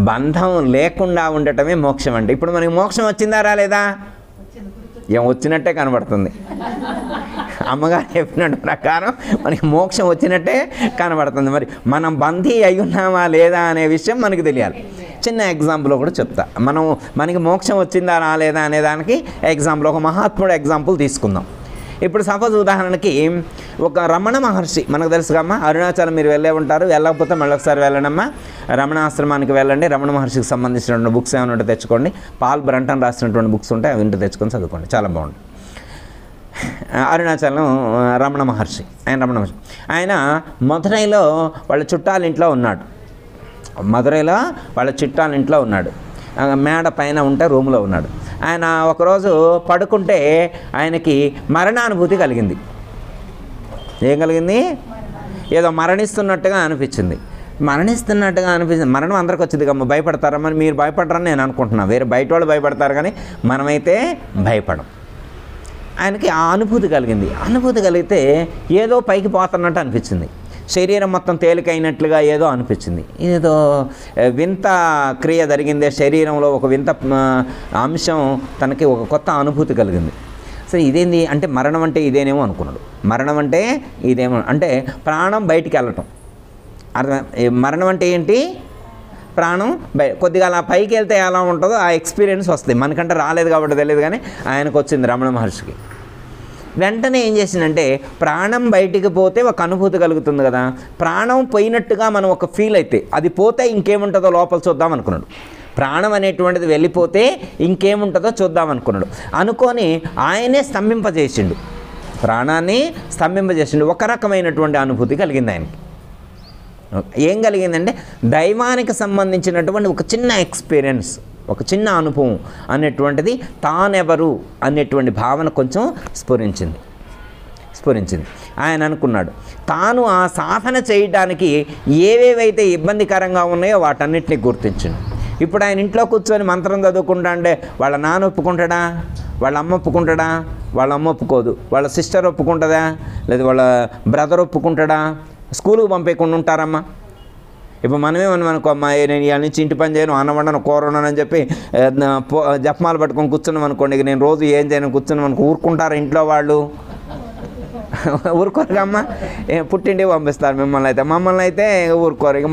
బంధం లేకుండా ఉండటమే మోక్షం అంటే. ఇప్పుడు మనకి మోక్షం వచ్చిందా రాలేదా? ఏం వచ్చినట్టే కనబడుతుంది. అమ్మగారు చెప్పినట్టు ప్రకారం మనకి మోక్షం వచ్చినట్టే కనబడుతుంది. మరి మనం బంధీ అయి ఉన్నామా లేదా అనే విషయం మనకి తెలియాలి. చిన్న ఎగ్జాంపుల్ కూడా చెప్తా. మనకి మోక్షం వచ్చిందా రాలేదా అనే దానికి ఎగ్జాంపుల్, ఒక మహాత్ముడు ఎగ్జాంపుల్ తీసుకుందాం. ఇప్పుడు సపోజ్ ఉదాహరణకి ఒక రమణ మహర్షి మనకు తెలుసుకమ్మా, అరుణాచలం మీరు వెళ్ళే ఉంటారు, వెళ్ళకపోతే మళ్ళీ ఒకసారి వెళ్ళండమ్మా, రమణాశ్రమానికి వెళ్ళండి. రమణ మహర్షికి సంబంధించినటువంటి బుక్స్ ఏమైనా ఉంటే తెచ్చుకోండి. పాల్ బ్రంటన్ రాసినటువంటి బుక్స్ ఉంటే అవి ఇంటి తెచ్చుకొని చదువుకోండి, చాలా బాగుంటుంది. అరుణాచలం రమణ మహర్షి, ఆయన మధురైలో వాళ్ళ చుట్టాల ఇంట్లో ఉన్నాడు. మేడ పైన ఉంటే రూమ్లో ఉన్నాడు. ఆయన ఒకరోజు పడుకుంటే ఆయనకి మరణానుభూతి కలిగింది. ఏం కలిగింది? ఏదో మరణిస్తున్నట్టుగా అనిపించింది. మరణం అందరికి వచ్చింది కమ్మ. భయపడతారా? మరి మీరు భయపడరని నేను అనుకుంటున్నాను. వేరే బయట వాళ్ళు భయపడతారు కానీ మనమైతే భయపడం. ఆయనకి ఆ అనుభూతి కలిగింది. అనుభూతి కలిగితే ఏదో పైకి పోతున్నట్టు అనిపించింది. శరీరం మొత్తం తేలికైనట్లుగా ఏదో అనిపించింది. ఏదో వింత క్రియ జరిగిందే, శరీరంలో ఒక వింత అంశం, తనకి ఒక కొత్త అనుభూతి కలిగింది. సరే ఇదేంది అంటే మరణం అంటే ఇదేనేమో అనుకున్నాడు. మరణం అంటే ఇదేమో అంటే ప్రాణం బయటికి వెళ్ళటం. మరణం అంటే ఏంటి? ప్రాణం కొద్దిగా అలా పైకి వెళ్తే ఎలా ఉంటుందో ఆ ఎక్స్పీరియన్స్ వస్తుంది. మనకంటే రాలేదు కాబట్టి తెలియదు, కానీ ఆయనకు వచ్చింది రమణ మహర్షికి. వెంటనే ఏం చేసిందంటే, ప్రాణం బయటికి పోతే ఒక అనుభూతి కలుగుతుంది కదా, ప్రాణం పోయినట్టుగా మనం ఒక ఫీల్ అయితే, అది పోతే ఇంకేముంటుందో లోపల చూద్దాం అనుకున్నాడు. ప్రాణం అనేటువంటిది వెళ్ళిపోతే ఇంకేముంటుందో చూద్దాం అనుకున్నాడు. అనుకొని ఆయనే స్తంభింపజేసిండు, ప్రాణాన్ని స్తంభింపజేసిండు. ఒక రకమైనటువంటి అనుభూతి కలిగింది ఆయనకి. ఏం కలిగిందంటే, దైవానికి సంబంధించినటువంటి ఒక చిన్న ఎక్స్పీరియన్స్, ఒక చిన్న అనుభవం అనేటువంటిది, తానెవరు అనేటువంటి భావన కొంచెం స్ఫురించింది. ఆయన అనుకున్నాడు, తాను ఆ సాధన చేయడానికి ఏవేవైతే ఇబ్బందికరంగా ఉన్నాయో వాటన్నిటిని గుర్తించింది. ఇప్పుడు ఆయన ఇంట్లో కూర్చొని మంత్రం చదువుకుంటా అంటే వాళ్ళ నాన్న ఒప్పుకుంటాడా? వాళ్ళ అమ్మ ఒప్పుకుంటాడా? వాళ్ళ అమ్మ ఒప్పుకోదు. వాళ్ళ సిస్టర్ ఒప్పుకుంటుందా? లేదా వాళ్ళ బ్రదర్ ఒప్పుకుంటాడా? స్కూలుకు పంపేయకుండా ఉంటారమ్మా. ఇప్పుడు మనమేమన్నా అనుకో, అమ్మా నేను ఇవాళ నుంచి ఇంటి పని చేయను, అన్నం వండను, కూర వండను అని చెప్పి జపమాలు పట్టుకొని కూర్చున్నాం అనుకోండి, నేను రోజు ఏం చేయను కూర్చున్నాం అనుకో, ఊరుకుంటారు ఇంట్లో వాళ్ళు? ఊరుకోరు అమ్మ. పుట్టింటికి పంపిస్తారు మమ్మల్ని అయితే ఊరుకోరు. ఇక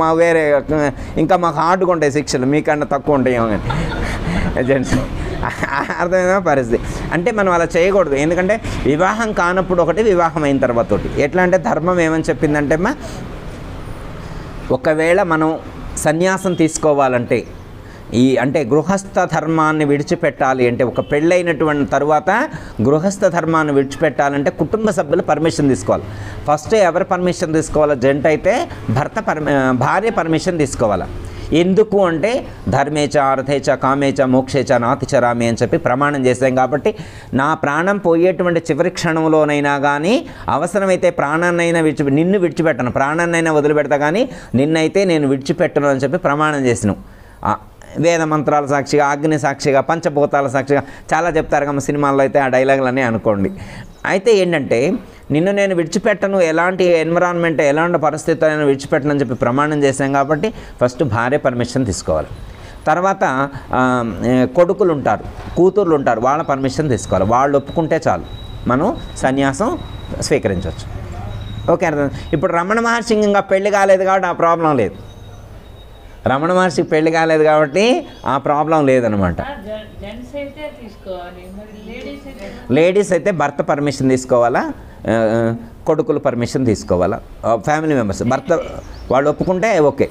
ఇంకా మాకు హార్డ్గా ఉంటాయి శిక్షలు, మీకన్నా తక్కువ ఉంటాయి ఏమో కానీ జెంట్స్. అర్థమైన పరిస్థితి. అంటే మనం అలా చేయకూడదు. ఎందుకంటే వివాహం కానప్పుడు ఒకటి, వివాహం అయిన తర్వాత ఒకటి. ఎట్లా అంటే ధర్మం ఏమని చెప్పిందంటే అమ్మా, ఒకవేళ మనం సన్యాసం తీసుకోవాలంటే, అంటే గృహస్థ ధర్మాన్ని విడిచిపెట్టాలి అంటే, ఒక పెళ్ళైనటువంటి తరువాత గృహస్థ ధర్మాన్ని విడిచిపెట్టాలంటే కుటుంబ సభ్యులు పర్మిషన్ తీసుకోవాలి. ఫస్ట్ ఎవరు పర్మిషన్ తీసుకోవాలో? జంట అయితే భార్య పర్మిషన్ తీసుకోవాలి. ఎందుకు అంటే, ధర్మేచ అర్థేచ కామేచ మోక్షేచ నాతిచరామి అని చెప్పి ప్రమాణం చేశాం కాబట్టి, నా ప్రాణం పోయేటువంటి చివరి క్షణంలోనైనా కానీ అవసరమైతే ప్రాణాన్నైనా నిన్ను విడిచిపెట్టను, ప్రాణాన్నైనా వదిలిపెడతా కానీ నిన్నైతే నేను విడిచిపెట్టను అని చెప్పి ప్రమాణం చేసినాం. వేద మంత్రాల సాక్షిగా, అగ్ని సాక్షిగా, పంచభూతాల సాక్షిగా చాలా చెప్తారు కదా సినిమాల్లో అయితే, ఆ డైలాగులన్నీ అనుకోండి. అయితే ఏంటంటే, నిన్ను నేను విడిచిపెట్టను, ఎలాంటి ఎన్విరాన్మెంట్, ఎలాంటి పరిస్థితులను విడిచిపెట్టను అని చెప్పి ప్రమాణం చేశాం కాబట్టి ఫస్ట్ భార్య పర్మిషన్ తీసుకోవాలి. తర్వాత కొడుకులు ఉంటారు, కూతుర్లు ఉంటారు, వాళ్ళ పర్మిషన్ తీసుకోవాలి. వాళ్ళు ఒప్పుకుంటే చాలు, మనం సన్యాసం స్వీకరించవచ్చు. ఓకే, అర్థం. ఇప్పుడు రమణ మహర్షి ఇంకా పెళ్లి కాలేదు కాబట్టి ఆ ప్రాబ్లం లేదు. రమణ మహర్షికి పెళ్లి కాలేదు కాబట్టి ఆ ప్రాబ్లం లేదనమాట. లేడీస్ అయితే భర్త పర్మిషన్ తీసుకోవాలా, కొడుకులు పర్మిషన్ తీసుకోవాలా, ఫ్యామిలీ మెంబర్స్ భర్త వాళ్ళు ఒప్పుకుంటే ఓకే.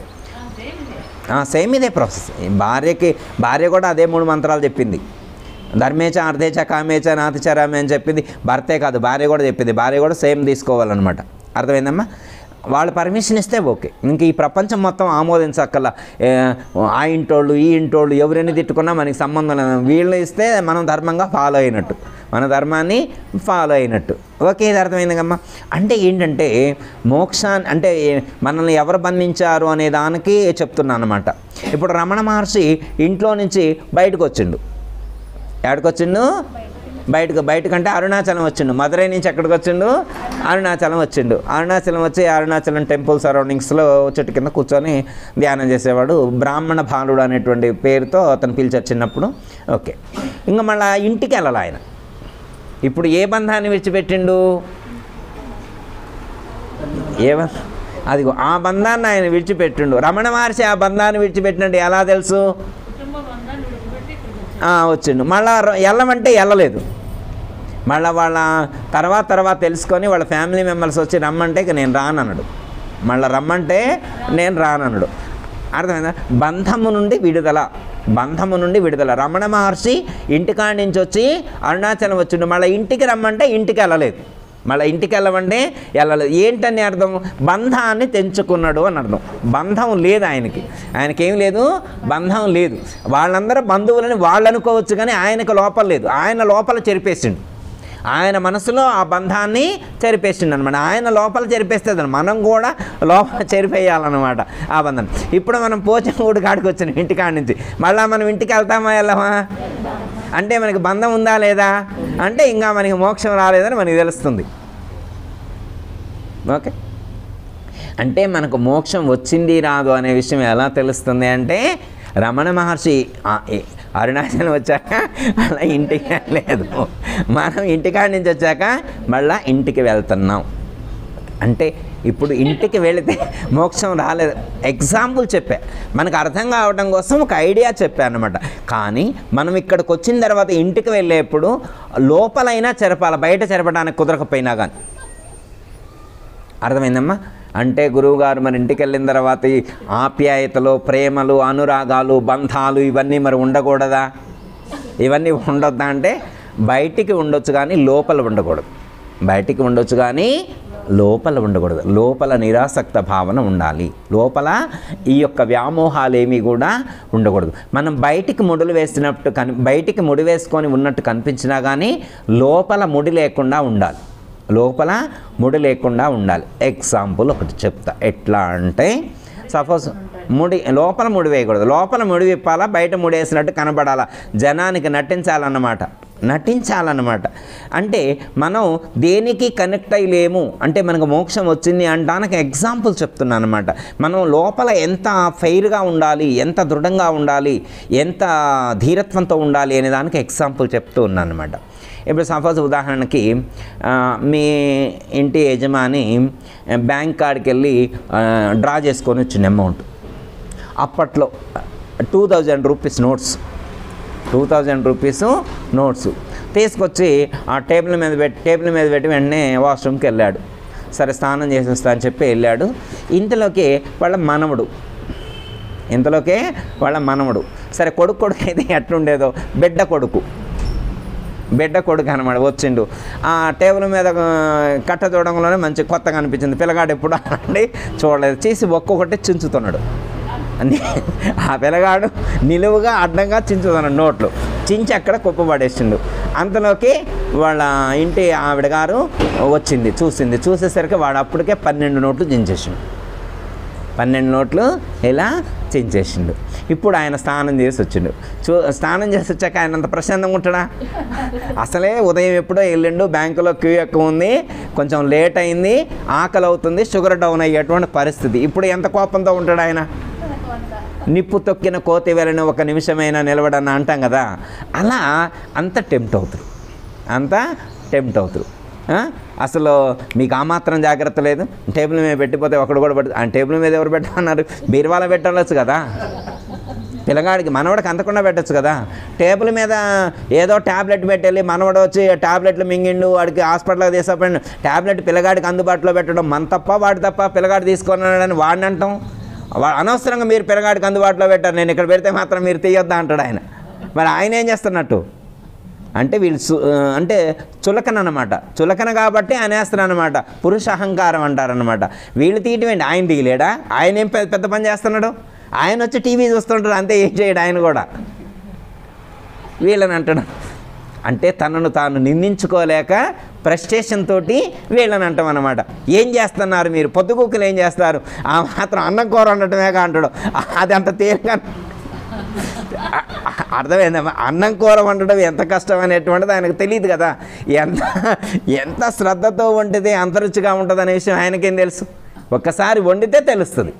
సేమ్ ఇదే ప్రాసెస్. భార్య కూడా అదే 3 మంత్రాలు చెప్పింది. ధర్మేచ అర్థేచ కామేచ నాతిచరామి అని చెప్పింది. భర్తే కాదు, భార్య కూడా చెప్పింది. భార్య కూడా సేమ్ తీసుకోవాలన్నమాట. అర్థమైందమ్మా? వాళ్ళు పర్మిషన్ ఇస్తే ఓకే. ఇంక ఈ ప్రపంచం మొత్తం ఆమోదించక్కల్లా. ఆ ఇంటోళ్ళు ఈ ఇంటోళ్ళు ఎవరైనా తిట్టుకున్నా మనకి సంబంధం లేదు. వీళ్ళు ఇస్తే మనం ధర్మంగా ఫాలో అయినట్టు, మన ధర్మాన్ని ఫాలో అయినట్టు. ఓకే, ఇది అర్థమైందిగమ్మా. అంటే ఏంటంటే, మోక్షాన్ని అంటే మనల్ని ఎవరు బంధించారు అనే దానికి చెప్తున్నాను అనమాట. ఇప్పుడు రమణ మహర్షి ఇంట్లో నుంచి బయటకు వచ్చిండు. ఎక్కడికి వచ్చిండు? బయటకంటే అరుణాచలం వచ్చిండు. మదురై నుంచి ఎక్కడికి వచ్చిండు? అరుణాచలం వచ్చిండు. అరుణాచలం వచ్చి అరుణాచలం టెంపుల్ సరౌండింగ్స్లో చెట్టు కింద కూర్చొని ధ్యానం చేసేవాడు. బ్రాహ్మణ బాలుడు అనేటువంటి పేరుతో అతను పిలిచారు చిన్నప్పుడు. ఓకే, ఇంకా మళ్ళీ ఇంటికి వెళ్ళాలి ఆయన. ఇప్పుడు ఏ బంధాన్ని విడిచిపెట్టిండు? అదిగో ఆ బంధాన్ని ఆయన విడిచిపెట్టిండు. రమణ మహర్షి ఆ బంధాన్ని విడిచిపెట్టినట్టు ఎలా తెలుసు? వచ్చిండు. మళ్ళా వెళ్ళమంటే వెళ్ళలేదు. మళ్ళీ వాళ్ళ తర్వాత తెలుసుకొని వాళ్ళ ఫ్యామిలీ మెంబర్స్ వచ్చి రమ్మంటే ఇక నేను రానన్నాడు. మళ్ళీ రమ్మంటే నేను రానన్నాడు. అర్థమైందా? బంధము నుండి విడుదల. రమణ మహర్షి ఇంటికాడి నుంచి వచ్చి అరుణాచలం వచ్చిండు. మళ్ళీ ఇంటికి రమ్మంటే ఇంటికి వెళ్ళలేదు. మళ్ళీ ఇంటికి వెళ్ళమంటే వెళ్ళలేదు. ఏంటని అర్థం? బంధాన్ని తెంచుకున్నాడు అని అర్థం. బంధం లేదు ఆయనకేం లేదు, బంధం లేదు. వాళ్ళందరూ బంధువులని వాళ్ళు అనుకోవచ్చు, కానీ ఆయనకు లోపల లేదు. ఆయన లోపల చెరిపేసిండు. ఆయన మనసులో ఆ బంధాన్ని చెరిపేసిండు అనమాట. ఆయన లోపల చెరిపేస్తుంది, మనం కూడా లోపల చెరిపేయాలన్నమాట ఆ బంధం. ఇప్పుడు మనం పోచంగూడి కాడికి వచ్చినాం ఇంటికాడి నుంచి. మళ్ళీ మనం ఇంటికి వెళ్తామా వెళ్ళమా అంటే మనకి బంధం ఉందా లేదా అంటే ఇంకా మనకి మోక్షం రాలేదని మనకి తెలుస్తుంది. ఓకే, అంటే మనకు మోక్షం వచ్చింది రాదు అనే విషయం ఎలా తెలుస్తుంది అంటే రమణ మహర్షి అరుణాచలం వచ్చాక మళ్ళీ ఇంటికి వెళ్ళలేదు. మనం ఇంటికాడి నుంచి వచ్చాక మళ్ళీ ఇంటికి వెళ్తున్నాం. అంటే ఇప్పుడు ఇంటికి వెళితే మోక్షం రాలేదు. ఎగ్జాంపుల్ చెప్పా, మనకు అర్థం కావడం కోసం ఒక ఐడియా చెప్పా అన్నమాట. కానీ మనం ఇక్కడికి వచ్చిన తర్వాత ఇంటికి వెళ్ళేప్పుడు లోపలైనా చెరపాలి, బయట చెరపడానికి కుదరకపోయినా కానీ. అర్థమైందమ్మా? అంటే గురువుగారు మన ఇంటికి వెళ్ళిన తర్వాత ఈ ఆప్యాయతలు, ప్రేమలు, అనురాగాలు, బంధాలు ఇవన్నీ మరి ఉండకూడదా? ఇవన్నీ ఉండొద్దా అంటే బయటికి ఉండొచ్చు కానీ లోపల ఉండకూడదు. బయటికి ఉండొచ్చు కానీ లోపల ఉండకూడదు. లోపల నిరాసక్త భావన ఉండాలి. లోపల ఈ యొక్క వ్యామోహాలేమీ కూడా ఉండకూడదు. మనం బయటికి ముడులు వేసినట్టు బయటికి ముడి వేసుకొని ఉన్నట్టు కనిపించినా కానీ లోపల ముడి లేకుండా ఉండాలి. ఎగ్జాంపుల్ ఒకటి చెప్తా. ఎట్లా అంటే సపోజ్ లోపల ముడి వేయకూడదు. లోపల ముడి విప్పాలా, బయట ముడి వేసినట్టు కనబడాలా, జనానికి నటించాలన్నమాట. అంటే మనం దేనికి కనెక్ట్ అయ్యలేము. అంటే మనకు మోక్షం వచ్చింది అంటానికి ఎగ్జాంపుల్ చెప్తున్నాను అనమాట. మనం లోపల ఎంత ఫెయిర్గా ఉండాలి, ఎంత దృఢంగా ఉండాలి, ఎంత ధీరత్వంతో ఉండాలి అనే దానికి ఎగ్జాంపుల్ చెప్తూ ఉన్నాను అనమాట. ఇప్పుడు సపోజ్ ఉదాహరణకి మీ ఇంటి యజమాని బ్యాంక్ కాడికి వెళ్ళి డ్రా చేసుకొని వచ్చిన అమౌంట్ అప్పట్లో 2000 రూపీస్ నోట్స్, 2000 రూపీస్ నోట్స్ తీసుకొచ్చి ఆ టేబుల్ మీద పెట్టి వెంటనే వాష్రూమ్కి వెళ్ళాడు. సరే స్నానం చేసి వస్తా అని చెప్పి వెళ్ళాడు. ఇంతలోకే వాళ్ళ మనవడు సరే కొడుకు అయితే ఎట్లుండేదో బిడ్డ కొడుకు అనమాట వచ్చిండు. ఆ టేబుల్ మీద కట్ట చూడంలోనే మంచి కొత్తగా అనిపించింది. పిల్లగాడు ఎప్పుడు అంటే చూడలేదు, చేసి ఒక్కొక్కటి చించుతున్నాడు. ఆ పిల్లగాడు నిలువుగా అడ్డంగా చించుతున్నాడు నోట్లు. చించి అక్కడ కుప్ప పడేసిండు. అంతలోకి వాళ్ళ ఇంటి ఆవిడ గారు వచ్చింది, చూసేసరికి వాడు అప్పటికే 12 నోట్లు చించేసిండు. 12 నోట్లు ఇలా చించేసిండు. ఇప్పుడు ఆయన స్నానం చేసి వచ్చిండు. స్నానం చేసి వచ్చాక ఆయన అంత ప్రశాంతంగా ఉంటాడా? అసలే ఉదయం ఎప్పుడో వెళ్ళిండు, బ్యాంకులో క్యూ ఎక్కువ ఉంది, కొంచెం లేట్ అయింది, ఆకలి అవుతుంది, షుగర్ డౌన్ అయ్యేటువంటి పరిస్థితి. ఇప్పుడు ఎంత కోపంతో ఉంటాడు ఆయన? నిప్పు తొక్కిన కోతి వెళ్ళిన ఒక నిమిషమైనా నిలవడన్నా అంటాం కదా, అలా అంత టెంప్ట్ అవుతారు. అసలు మీకు ఆ మాత్రం జాగ్రత్త లేదు. టేబుల్ మీద పెట్టిపోతే ఒకడు కూడా ఆ టేబుల్ మీద ఎవరు పెట్టమన్నారు? బీరువాలో పెట్టవచ్చు కదా, పిల్లగాడికి మనవడికి అంతకుండా పెట్టచ్చు కదా. టేబుల్ మీద ఏదో ట్యాబ్లెట్ పెట్టెళ్ళి మనవడు వచ్చి ట్యాబ్లెట్లు మింగిండు, వాడికి హాస్పిటల్కి తీసుకుపోయిండు. ట్యాబ్లెట్ పిల్లగాడికి అందుబాటులో పెట్టడం మన తప్ప వాడి తప్ప? పిల్లగాడు తీసుకున్నాడని వాడిని అంటాం. అనవసరంగా మీరు పిల్లగాడికి అందుబాటులో పెట్టారు, నేను ఇక్కడ పెడితే మాత్రం మీరు తీయొద్దా అంటాడు ఆయన. మరి ఆయన ఏం చేస్తున్నట్టు అంటే వీళ్ళు అంటే చులకన కాబట్టి అనేస్తారు అనమాట. పురుష అహంకారం అంటారనమాట. వీళ్ళు తీయటమేంటి, ఆయన తీయలేడా? ఆయన ఏం పెద్ద పని చేస్తున్నాడు? ఆయన వచ్చి టీవీ చూస్తుంటాడు అంతే, ఏం చేయడు ఆయన కూడా. వీళ్ళని అంటాడు అంటే తనను తాను నిందించుకోలేక ఫ్రస్ట్రేషన్ తోటి వీళ్ళని అంటాం అనమాట. ఏం చేస్తున్నారు మీరు? పొద్దుగూకులు ఏం చేస్తారు? ఆ మాత్రం అన్నం కూర వండటమేగా అంటాడు. అది అంత తేలిక అర్థమైందమ్మా? అన్నం కూర వండడం ఎంత కష్టం అనేటువంటిది ఆయనకు తెలియదు కదా. ఎంత ఎంత శ్రద్ధతో వండితే అంత రుచిగా ఉంటుంది అనే విషయం ఆయనకేం తెలుసు? ఒక్కసారి వండితే తెలుస్తుంది.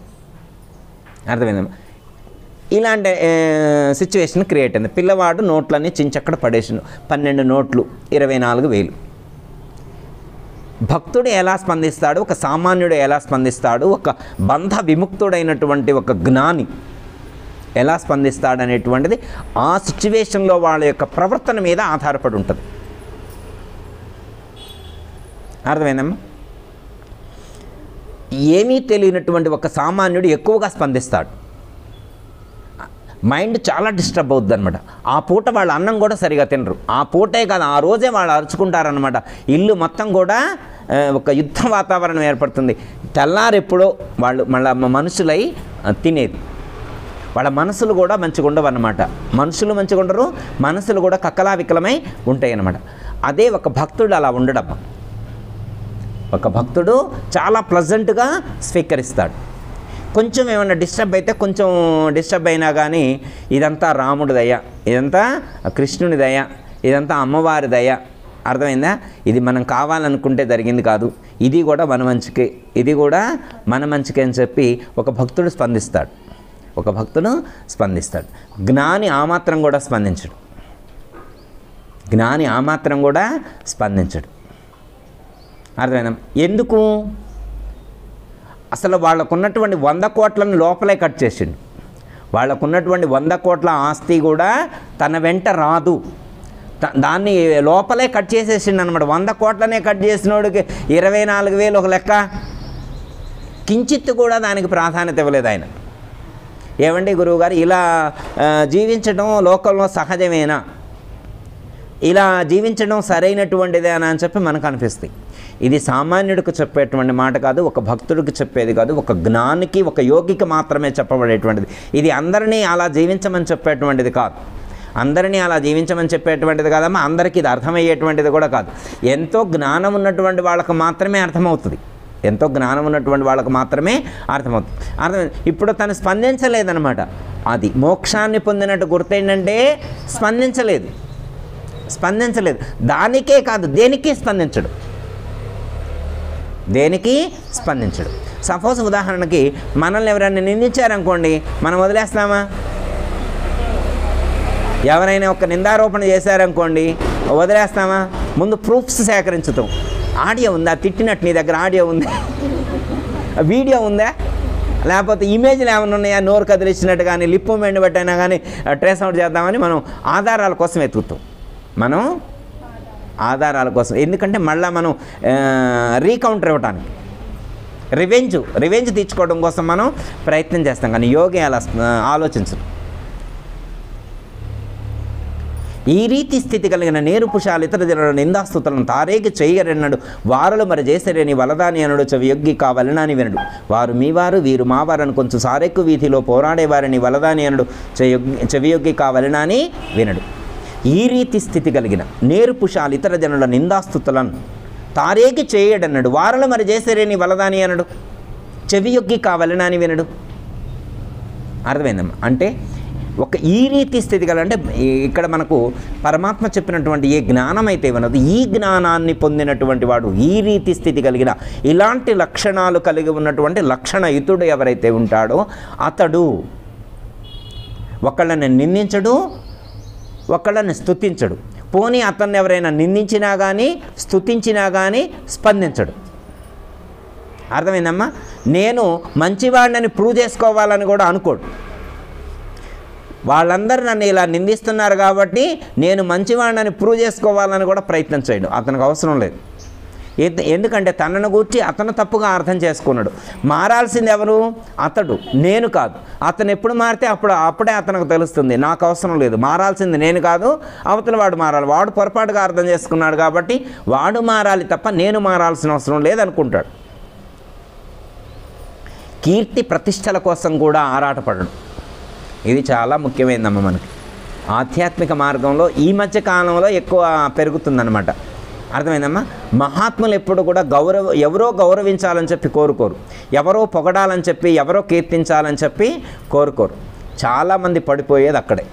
అర్థమైందమ్మా? ఇలాంటి సిచ్యువేషన్ క్రియేట్ అయింది. పిల్లవాడు నోట్లన్నీ చించక్కడ పడేసిండు. 12 నోట్లు 24,000. భక్తుడు ఎలా స్పందిస్తాడు, ఒక సామాన్యుడు ఎలా స్పందిస్తాడు, ఒక బంధ విముక్తుడైనటువంటి ఒక జ్ఞాని ఎలా స్పందిస్తాడు అనేటువంటిది ఆ సిచ్యువేషన్లో వాళ్ళ యొక్క ప్రవర్తన మీద ఆధారపడి ఉంటుంది. అర్థమైందమ్మా? ఏమీ తెలియనటువంటి ఒక సామాన్యుడు ఎక్కువగా స్పందిస్తాడు. మైండ్ చాలా డిస్టర్బ్ అవుద్ది అనమాట. ఆ పూట వాళ్ళు అన్నం కూడా సరిగా తినరు. ఆ పూటే కాదు, ఆ రోజే వాళ్ళు అరుచుకుంటారనమాట. ఇల్లు మొత్తం కూడా ఒక యుద్ధ వాతావరణం ఏర్పడుతుంది. తెల్లారెప్పుడో వాళ్ళు మళ్ళీ మనుషులై తినేది. వాళ్ళ మనసులు కూడా మంచిగా ఉండవు అన్నమాట. మనుషులు మంచిగా ఉండరు, మనసులు కూడా కక్కలా వికలమై ఉంటాయి అన్నమాట. అదే ఒక భక్తుడు అలా ఉండడమ్మా. ఒక భక్తుడు చాలా ప్లజెంట్గా స్వీకరిస్తాడు. కొంచెం ఏమన్నా డిస్టర్బ్ అయితే, కొంచెం డిస్టర్బ్ అయినా కానీ ఇదంతా రాముడి దయ, ఇదంతా కృష్ణుని దయ, ఇదంతా అమ్మవారి దయ. అర్థమైందా? ఇది మనం కావాలనుకుంటే జరిగింది కాదు, ఇది కూడా మన మంచికే, ఇది కూడా మన మంచికే అని చెప్పి ఒక భక్తుడు స్పందిస్తాడు. ఒక భక్తుడు స్పందిస్తాడు. జ్ఞాని ఆ మాత్రం కూడా స్పందించడు. జ్ఞాని ఆ మాత్రం కూడా స్పందించడు. అర్థమైందా? ఎందుకు? అసలు వాళ్ళకున్నటువంటి 100 కోట్లను లోపలే కట్ చేసిండు. వాళ్ళకున్నటువంటి 100 కోట్ల ఆస్తి కూడా తన వెంట రాదు, దాన్ని లోపలే కట్ చేసేసిండు అనమాట. 100 కోట్లనే కట్ చేసినోడికి 24,000 ఒక లెక్క. కించిత్తు కూడా దానికి ప్రాధాన్యత ఇవ్వలేదు ఆయన. ఏమండి గురువుగారు, ఇలా జీవించడం లోకంలో సహజమేనా, ఇలా జీవించడం సరైనటువంటిదే అని చెప్పి మనకు అనిపిస్తుంది. ఇది సామాన్యుడికి చెప్పేటువంటి మాట కాదు, ఒక భక్తుడికి చెప్పేది కాదు, ఒక జ్ఞానికి, ఒక యోగికి మాత్రమే చెప్పబడేటువంటిది. ఇది అందరినీ అలా జీవించమని చెప్పేటువంటిది కాదు. అందరినీ అలా జీవించమని చెప్పేటువంటిది కాదమ్మా. అందరికీ ఇది అర్థమయ్యేటువంటిది కూడా కాదు. ఎంతో జ్ఞానం ఉన్నటువంటి వాళ్ళకు మాత్రమే అర్థమవుతుంది. ఎంతో జ్ఞానం ఉన్నటువంటి వాళ్ళకు మాత్రమే అర్థమవుతుంది. ఇప్పుడు తను స్పందించలేదన్నమాట. అది మోక్షాన్ని పొందినట్టు గుర్తేంటంటే స్పందించలేదు. దానికే కాదు, దేనికి స్పందించడు. సపోజ్ ఉదాహరణకి మనల్ని ఎవరైనా నిందించారనుకోండి, మనం వదిలేస్తామా? ఎవరైనా ఒక నిందారోపణ చేశారనుకోండి, వదిలేస్తామా? ముందు ప్రూఫ్స్ సేకరించుతాం. ఆడియో ఉందా, తిట్టినట్టు నీ దగ్గర ఆడియో ఉందా, వీడియో ఉందా, లేకపోతే ఇమేజ్లు ఏమైనా ఉన్నాయా, నోరు కదిలిచ్చినట్టు కానీ, లిప్ మూమెంట్ పెట్టైనా కానీ ట్రేస్ అవుట్ చేద్దామని మనం ఆధారాల కోసం వెతుకుతాం. మనం ఆధారాల కోసం, ఎందుకంటే మళ్ళీ మనం రీకౌంటర్ ఇవ్వటానికి, రివెంజ్ తీర్చుకోవడం కోసం మనం ప్రయత్నం చేస్తాం. కానీ యోగి అలా ఆలోచించరు. ఈ రీతి స్థితి కలిగిన నేరుపుషాలు ఇతర జనుల నిందాస్తుతులను తారేకి చేయరన్నాడు. వారులు మరి చేసరేని వలదాని అనుడు చెవియొగ్గి కావలనని వినడు. వారు మీవారు వీరు మావారని కొంచెం సారెక్కు వీధిలో పోరాడేవారిని వలదాని అనుడు చెవియొగ్గి కావలనని వినడు. ఈ రీతి స్థితి కలిగిన నేరుపుషాలు ఇతర జనుల నిందాస్తుతులను తారేకి చేయడన్నాడు. వారులు మరి చేసరేని వలదాని అనడు చెవియొగ్గి కావలనని వినడు. అర్థమైందమ్మా? అంటే ఒక ఈ రీతి స్థితి అంటే ఇక్కడ మనకు పరమాత్మ చెప్పినటువంటి ఏ జ్ఞానం అయితే ఉన్నదో ఈ జ్ఞానాన్ని పొందినటువంటి వాడు, ఈ రీతి స్థితి కలిగిన ఇలాంటి లక్షణాలు కలిగి ఉన్నటువంటి లక్షణయుతుడు ఎవరైతే ఉంటాడో అతడు ఒకళ్ళని నిందించడు, ఒకళ్ళని స్తుతించడు. పోనీ అతన్ని ఎవరైనా నిందించినా కానీ స్తుతించినా కానీ స్పందించడు. అర్థమైందమ్మా? నేను మంచివాడిని ప్రూవ్ చేసుకోవాలని కూడా అనుకోడు. వాళ్ళందరూ నన్ను ఇలా నిందిస్తున్నారు కాబట్టి నేను మంచివాడిని ప్రూవ్ చేసుకోవాలని కూడా ప్రయత్నం చేయడు. అతనికి అవసరం లేదు. ఎందుకంటే తనను గూర్చి అతను తప్పుగా అర్థం చేసుకున్నాడు. మారాల్సింది ఎవరు? అతడు, నేను కాదు. అతను ఎప్పుడు మారితే అప్పుడే అతనికి తెలుస్తుంది నాకు అవసరం లేదు, మారాల్సింది నేను కాదు, అవతల వాడు మారాలి. వాడు పొరపాటుగా అర్థం చేసుకున్నాడు కాబట్టి వాడు మారాలి తప్ప నేను మారాల్సిన అవసరం లేదనుకుంటాడు. కీర్తి ప్రతిష్టల కోసం కూడా ఆరాటపడడు. ఇది చాలా ముఖ్యమైనదమ్మా. మనకి ఆధ్యాత్మిక మార్గంలో ఈ మధ్య కాలంలో ఎక్కువ పెరుగుతుందన్నమాట. అర్థమైందమ్మా? మహాత్ములు ఎప్పుడు కూడా ఎవరో గౌరవించాలని చెప్పి కోరుకోరు, ఎవరో పొగడాలని చెప్పి, ఎవరో కీర్తించాలని చెప్పి కోరుకోరు. చాలామంది పడిపోయేది అక్కడే.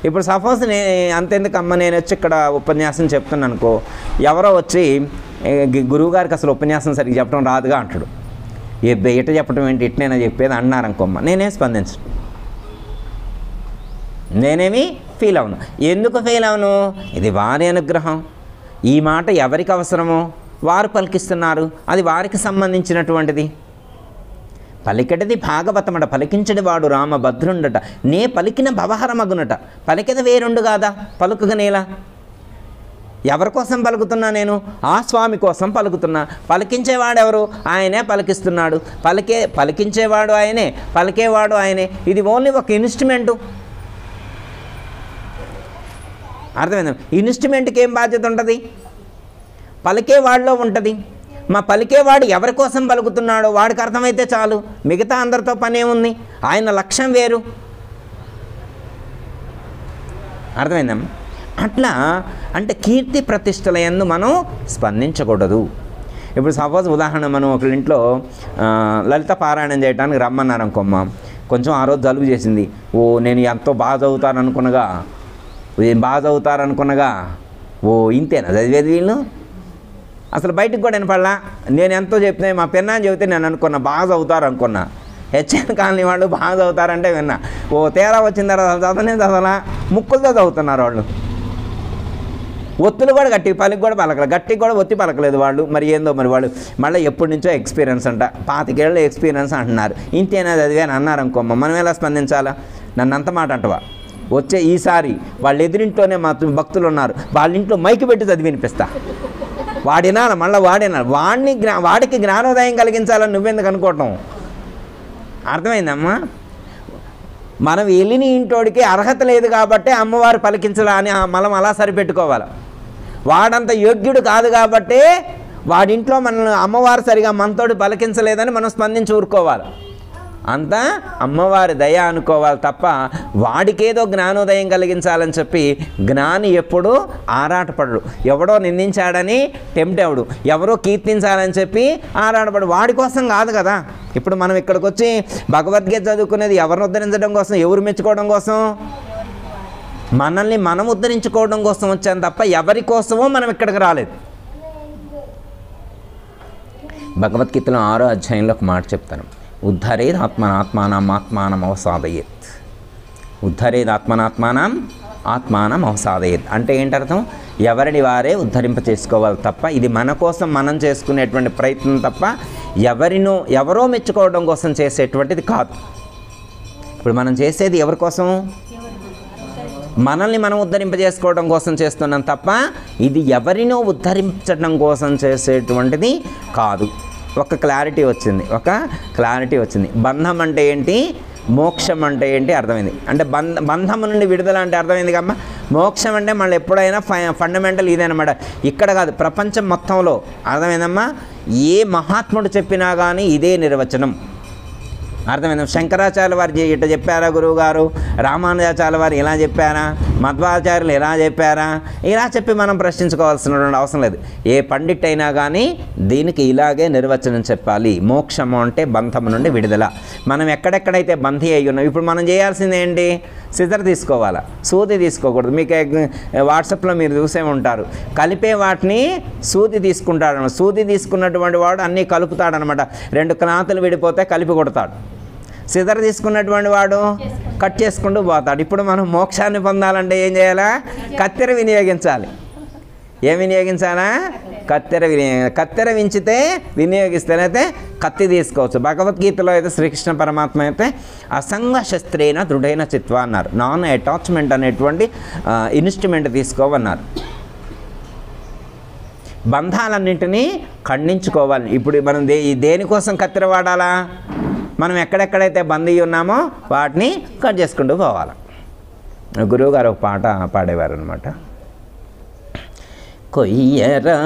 ఇప్పుడు సపోజ్ అంతెందుకమ్మ నేను వచ్చి ఇక్కడ ఉపన్యాసం చెప్తున్నాను అనుకో, ఎవరో వచ్చి గురువుగారికి అసలు ఉపన్యాసం సరిగ్గా చెప్పడం రాదుగా అంటాడు. ఇట చెప్పడం ఏంటి, ఇట్నైనా చెప్పేది అన్నారు అనుకోమ్మ, నేనేం స్పందించను, నేనేమి ఫీల్ అవును. ఎందుకు ఫీల్ అవును? ఇది వారి అనుగ్రహం. ఈ మాట ఎవరికి అవసరమో వారు పలికిస్తున్నారు, అది వారికి సంబంధించినటువంటిది. పలికెడది భాగవతమట, పలికించడి వాడు రామభద్రుండట, నే పలికిన భవహరమగునట, పలికెద వేరుండు కాదా పలుకుగనేలా. ఎవరి కోసం పలుకుతున్నా నేను? ఆ స్వామి కోసం పలుకుతున్నా. పలికించేవాడు ఎవరు? ఆయనే పలికిస్తున్నాడు. పలికించేవాడు ఆయనే, పలికేవాడు ఆయనే. ఇది ఓన్లీ ఒక ఇన్స్ట్రుమెంటు. అర్థమైందా? ఇన్స్ట్రుమెంట్కి ఏం బాధ్యత ఉంటుంది? పలికేవాడిలో ఉంటుంది. మా పలికేవాడు ఎవరి కోసం పలుకుతున్నాడో వాడికి అర్థమైతే చాలు, మిగతా అందరితో పని ఏముంది? ఆయన లక్ష్యం వేరు. అర్థమైందమ్మా? అట్లా అంటే కీర్తి ప్రతిష్టల యందు మనం స్పందించకూడదు. ఇప్పుడు సపోజ్ ఉదాహరణ, మనం ఒక ఇంట్లో లలిత పారాయణం చేయడానికి రమ్మన్నారు అనుకోమ్మ, కొంచెం ఆ రోజు జలుబు చేసింది. ఓ నేను ఎంతో బాగా చదువుతారనుకున్నగా, ఏం బాగా చదువుతారనుకున్నగా, ఓ ఇంతేనా చదివేది వీళ్ళు? అసలు బయటకు కూడా వినపడలా. నేను ఎంతో చెప్తే మా పెన్నాన్ని చెబితే నేను అనుకున్నా బాగా చదువుతారు అనుకున్నా. హెచ్ఎన్ కాలనీ వాళ్ళు బాగా చదువుతారంటే విన్నా. ఓ తేడా వచ్చిన తర్వాత చదవలా, ముక్కులతో చదువుతున్నారు వాళ్ళు. ఒత్తులు కూడా గట్టికి పలికి కూడా పలకలేదు, గట్టికి కూడా ఒత్తి పలకలేదు వాళ్ళు. మరి ఏందో మరి వాళ్ళు మళ్ళీ ఎప్పటి నుంచో ఎక్స్పీరియన్స్ అంట, 25 ఏళ్ళ ఎక్స్పీరియన్స్ అంటున్నారు. ఇంతేనా చదివి అని అన్నారు అనుకోమ్మ, మనం ఎలా స్పందించాలా? నన్ను అంత మాట అంటవా? వచ్చే ఈసారి వాళ్ళ ఎదురింట్లోనే మా భక్తులు ఉన్నారు, వాళ్ళ ఇంట్లో మైకి పెట్టి చదివి వినిపిస్తా. వాడినాలి, మళ్ళీ వాడినాలి. వాడికి జ్ఞానోదయం కలిగించాలని నువ్వెందుకు అనుకోవటం? అర్థమైందమ్మా? మనం వెళ్ళిన ఇంటోడికి అర్హత లేదు కాబట్టి అమ్మవారు పలికించలా అని మనం అలా సరిపెట్టుకోవాలి. వాడంత యోగ్యుడు కాదు కాబట్టి వాడింట్లో మన అమ్మవారు సరిగా మనతోటి పలికించలేదని మనం స్పందించి ఊరుకోవాలి. అంతా అమ్మవారి దయ అనుకోవాలి తప్ప వాడికేదో జ్ఞానోదయం కలిగించాలని చెప్పి జ్ఞాని ఎప్పుడూ ఆరాటపడడు. ఎవడో నిందించాడని టెంప్ట్ అవడు, ఎవరో కీర్తించాలని చెప్పి ఆరాటపడు. వాడి కోసం కాదు కదా. ఇప్పుడు మనం ఇక్కడికి వచ్చి భగవద్గీత చదువుకునేది ఎవరిని ఉద్ధరించడం కోసం, ఎవరు మెచ్చుకోవడం కోసం? మనల్ని మనం ఉద్ధరించుకోవడం కోసం వచ్చాను తప్ప ఎవరి కోసమో మనం ఇక్కడికి రాలేదు. భగవద్గీతలో 6వ అధ్యాయంలో ఒక మాట చెప్తాను, ఉద్ధరేద్ ఆత్మనాత్మానం ఆత్మానం అవసాదయేత్. ఉద్ధరేద్ ఆత్మనాత్మానం ఆత్మానం అవసాదయేత్ అంటే ఏంటి అర్థం? ఎవరిని వారే ఉద్ధరింప చేసుకోవాలి తప్ప ఇది మన కోసం మనం చేసుకునేటువంటి ప్రయత్నం తప్ప ఎవరో మెచ్చుకోవడం కోసం చేసేటువంటిది కాదు. ఇప్పుడు మనం చేసేది ఎవరి కోసం? మనల్ని మనం ఉద్ధరింపజేసుకోవడం కోసం చేస్తున్నాం తప్ప ఇది ఎవరినో ఉద్ధరించడం కోసం చేసేటువంటిది కాదు. ఒక క్లారిటీ వచ్చింది. బంధం అంటే ఏంటి, మోక్షం అంటే ఏంటి అర్థమైంది. అంటే బంధం నుండి విడుదల అంటే అర్థమైంది కమ్మా. మోక్షం అంటే మళ్ళీ ఎప్పుడైనా ఫండమెంటల్ ఇదేనమాట. ఇక్కడ కాదు, ప్రపంచం మొత్తంలో. అర్థమైందమ్మా? ఏ మహాత్ముడు చెప్పినా కానీ ఇదే నిర్వచనం. అర్థమైంది. శంకరాచార్య వారు ఇట్లా చెప్పారా గురువు గారు, రామానుజాచార్య వారు ఇలా చెప్పారా, మధ్వాచార్యులు ఎలా చెప్పారా, ఇలా చెప్పి మనం ప్రశ్నించుకోవాల్సినటువంటి అవసరం లేదు. ఏ పండిట్ అయినా కానీ దీనికి ఇలాగే నిర్వచనం చెప్పాలి. మోక్షము అంటే బంధము నుండి విడుదల. మనం ఎక్కడెక్కడైతే బంధీ అయ్యి ఉన్నాం, ఇప్పుడు మనం చేయాల్సింది ఏంటి? సిజర్ తీసుకోవాలా, సూది తీసుకోకూడదు. మీకు వాట్సాప్లో మీరు చూసే ఉంటారు, కలిపే వాటిని సూది తీసుకుంటాడు. సూది తీసుకున్నటువంటి వాడు అన్నీ కలుపుతాడనమాట. 2 క్లాతులు విడిపోతే కలిపి కొడతాడు. సిజర్ తీసుకున్నటువంటి వాడు కట్ చేసుకుంటూ పోతాడు. ఇప్పుడు మనం మోక్షాన్ని పొందాలంటే ఏం చేయాలా? కత్తెర వినియోగించాలి. ఏం వినియోగించాలా? కత్తెర వించితే వినియోగిస్తేనైతే కత్తి తీసుకోవచ్చు. భగవద్గీతలో అయితే శ్రీకృష్ణ పరమాత్మ అయితే అసంగ శస్త్రేణ దృఢైన చిత్వ అన్నారు. నాన్ అటాచ్మెంట్ అనేటువంటి ఇన్స్ట్రుమెంట్ తీసుకోవన్నారు. బంధాలన్నింటినీ ఖండించుకోవాలి. ఇప్పుడు మనం దేనికోసం కత్తెర వాడాలా? మనం ఎక్కడెక్కడైతే బందీ ఉన్నామో వాటిని కట్ చేసుకుంటూ పోవాలి. గురువుగారు ఒక పాట పాడేవారు అనమాట. కొయ్యరా